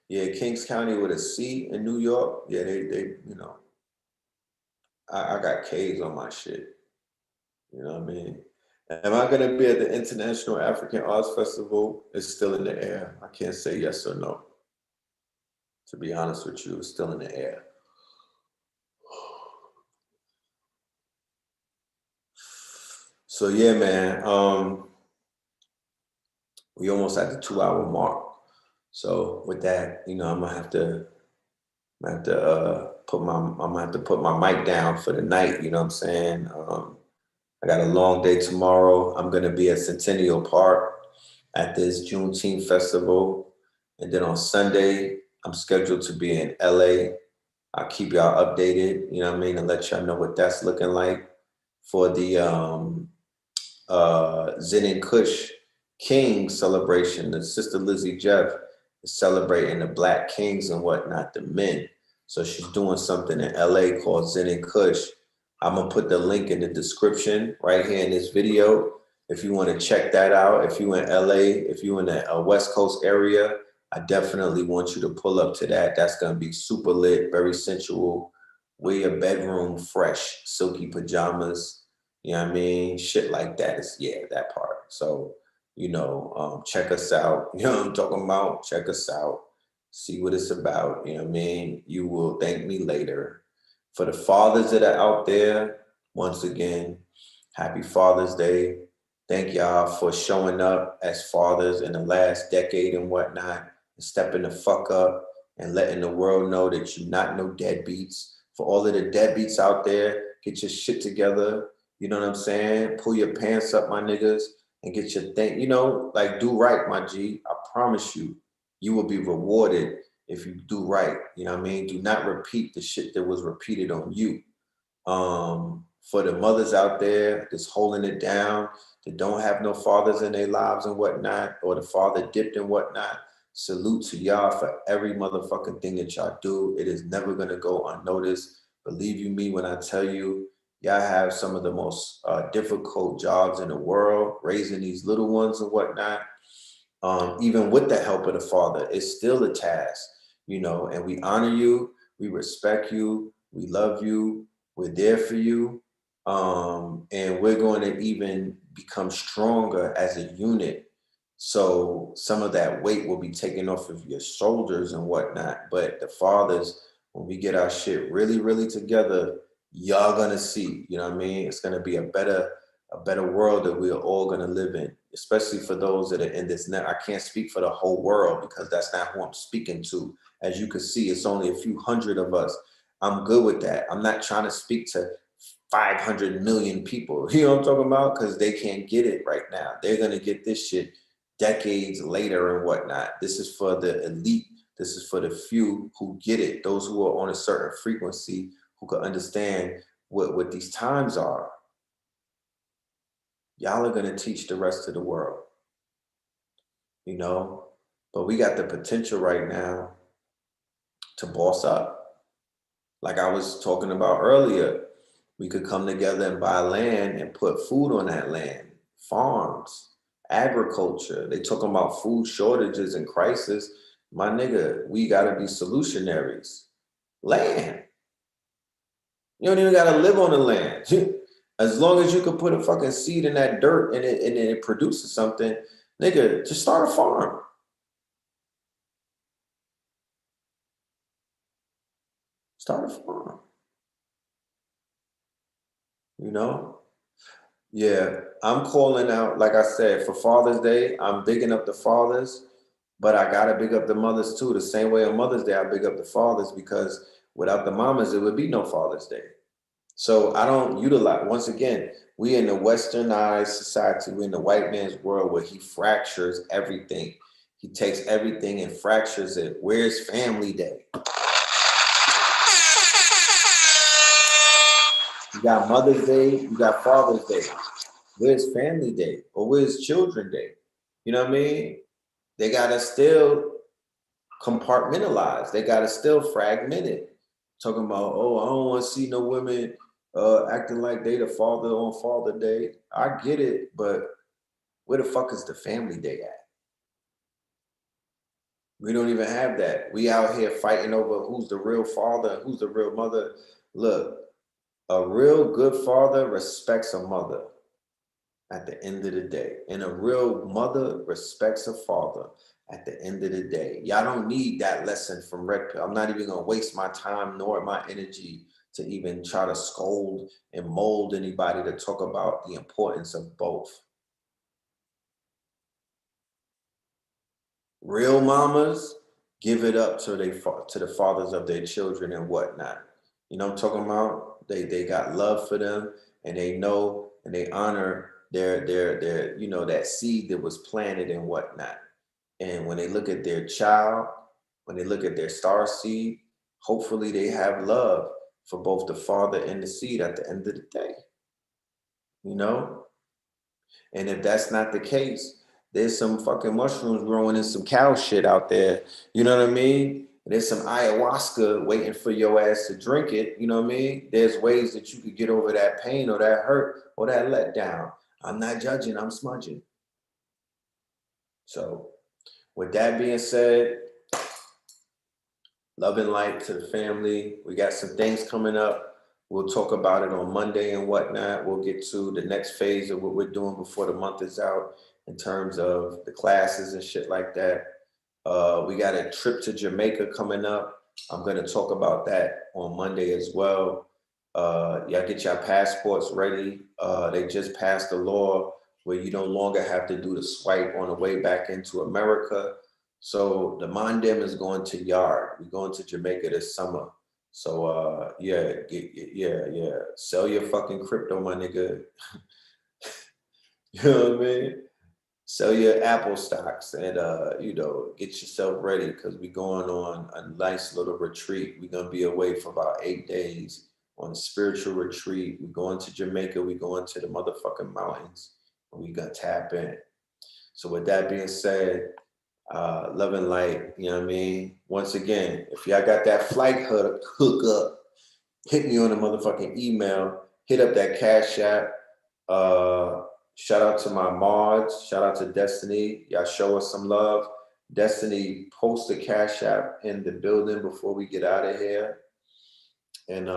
Yeah, Kings County with a C in New York. Yeah, they I got K's on my shit. You know what I mean? Am I going to be at the International African Arts Festival? It's still in the air. I can't say yes or no. To be honest with you, it's still in the air. So yeah, man. We almost at the 2 hour mark. So with that, I'm gonna have to put my mic down for the night. You know what I'm saying? I got a long day tomorrow. I'm gonna be at Centennial Park at this Juneteenth festival, and then on Sunday I'm scheduled to be in LA. I'll keep y'all updated. You know what I mean, and let y'all know what that's looking like for the Zen and Kush King celebration. The sister Lizzie Jeff is celebrating the Black Kings and whatnot, the men. So she's doing something in LA called Zen and Kush. I'm gonna put the link in the description right here in this video. If you want to check that out, if you in LA, if you in the West Coast area, I definitely want you to pull up to that. That's gonna be super lit, very sensual. Wear your bedroom fresh, silky pajamas, you know what I mean? Shit like that is, yeah, that part. So, check us out. You know what I'm talking about? Check us out. See what it's about. You know what I mean? You will thank me later. For the fathers that are out there, once again, happy Father's Day. Thank y'all for showing up as fathers in the last decade and whatnot, and stepping the fuck up and letting the world know that you're not no deadbeats. For all of the deadbeats out there, get your shit together. You know what I'm saying? Pull your pants up, my niggas, and get your thing. Like, do right, my G. I promise you, you will be rewarded if you do right. You know what I mean? Do not repeat the shit that was repeated on you. For the mothers out there that's holding it down, that don't have no fathers in their lives and whatnot, or the father dipped and whatnot, salute to y'all for every motherfucking thing that y'all do. It is never gonna go unnoticed. Believe you me when I tell you, y'all have some of the most difficult jobs in the world, raising these little ones and whatnot. Even with the help of the father, it's still a task, and we honor you, we respect you, we love you, we're there for you. And we're going to even become stronger as a unit. So some of that weight will be taken off of your shoulders and whatnot. But the fathers, when we get our shit really, really together, y'all gonna see, you know what I mean? It's gonna be a better world that we're all gonna live in, especially for those that are in this net. I can't speak for the whole world because that's not who I'm speaking to. As you can see, it's only a few hundred of us. I'm good with that. I'm not trying to speak to 500 million people. You know what I'm talking about? Because they can't get it right now. They're going to get this shit decades later and whatnot. This is for the elite. This is for the few who get it. Those who are on a certain frequency, who can understand what these times are. Y'all are going to teach the rest of the world, But we got the potential right now to boss up. Like I was talking about earlier, we could come together and buy land and put food on that land. farms, agriculture. They talking about food shortages and crisis. My nigga, we gotta be solutionaries. Land. You don't even gotta live on the land. As long as you can put a fucking seed in that dirt and it produces something, nigga, just start a farm. Start a farm. You know? Yeah, I'm calling out, like I said, for Father's Day, I'm bigging up the fathers, but I gotta big up the mothers too. The same way on Mother's Day, I big up the fathers because without the mamas, there would be no Father's Day. So I don't utilize, once again, we in the westernized society, we in the white man's world where he fractures everything. He takes everything and fractures it. Where's Family Day? You got Mother's Day, you got Father's Day. Where's Family Day? Or where's Children's Day? You know what I mean? They gotta still compartmentalize. They gotta still fragment it. Talking about, oh, I don't want to see no women acting like they the father on Father Day. I get it, but where the fuck is the Family Day at? We don't even have that. We out here fighting over who's the real father, who's the real mother. Look, a real good father respects a mother at the end of the day. And a real mother respects a father at the end of the day. Y'all don't need that lesson from Red Pill. I'm not even gonna waste my time nor my energy to even try to scold and mold anybody to talk about the importance of both. Real mamas give it up to the fathers of their children and whatnot. You know what I'm talking about? They got love for them and they know and they honor their that seed that was planted and whatnot. And when they look at their child, when they look at their star seed, hopefully they have love for both the father and the seed at the end of the day. You know? And if that's not the case, there's some fucking mushrooms growing in some cow shit out there. You know what I mean? There's some ayahuasca waiting for your ass to drink it. You know what I mean? There's ways that you could get over that pain or that hurt or that letdown. I'm not judging, I'm smudging. So, with that being said, love and light to the family. We got some things coming up. We'll talk about it on Monday and whatnot. We'll get to the next phase of what we're doing before the month is out in terms of the classes and shit like that. We got a trip to Jamaica coming up. I'm going to talk about that on Monday as well. Y'all get your passports ready. They just passed a law where you no longer have to do the swipe on the way back into America. So the Mondem is going to Yard. We're going to Jamaica this summer. So yeah. Sell your fucking crypto, my nigga. You know what I mean? Sell your Apple stocks and get yourself ready because we're going on a nice little retreat. We're gonna be away for about 8 days on a spiritual retreat. We're going to Jamaica, we're going to the motherfucking mountains, and we gonna tap in. So with that being said, love and light, you know what I mean? Once again, if y'all got that flight hook up, hit me on the motherfucking email, hit up that Cash App. Shout out to my mods, shout out to Destiny. Y'all show us some love. Destiny, post the Cash App in the building before we get out of here. And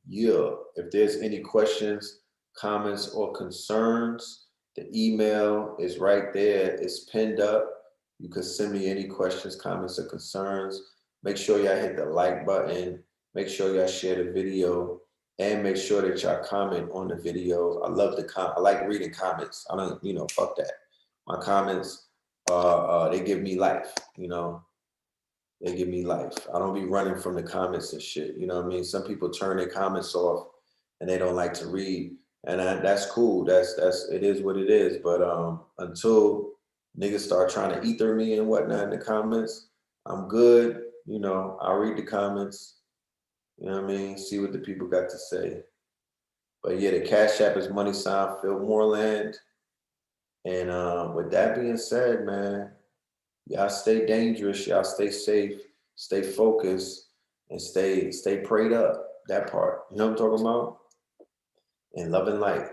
yeah, if there's any questions, comments, or concerns, the email is right there. It's pinned up. You can send me any questions, comments, or concerns. Make sure y'all hit the like button. Make sure y'all share the video. And make sure that y'all comment on the videos. I love the I like reading comments. I don't, fuck that. My comments, they give me life, They give me life. I don't be running from the comments and shit. You know what I mean? Some people turn their comments off and they don't like to read. And that's cool. It is what it is. But until niggas start trying to ether me and whatnot in the comments, I'm good. I'll read the comments. You know what I mean? See what the people got to say. But yeah, the Cash App is $ Phil Moreland. And with that being said, man, y'all stay dangerous, y'all stay safe, stay focused, and stay prayed up. That part. You know what I'm talking about? And love and light.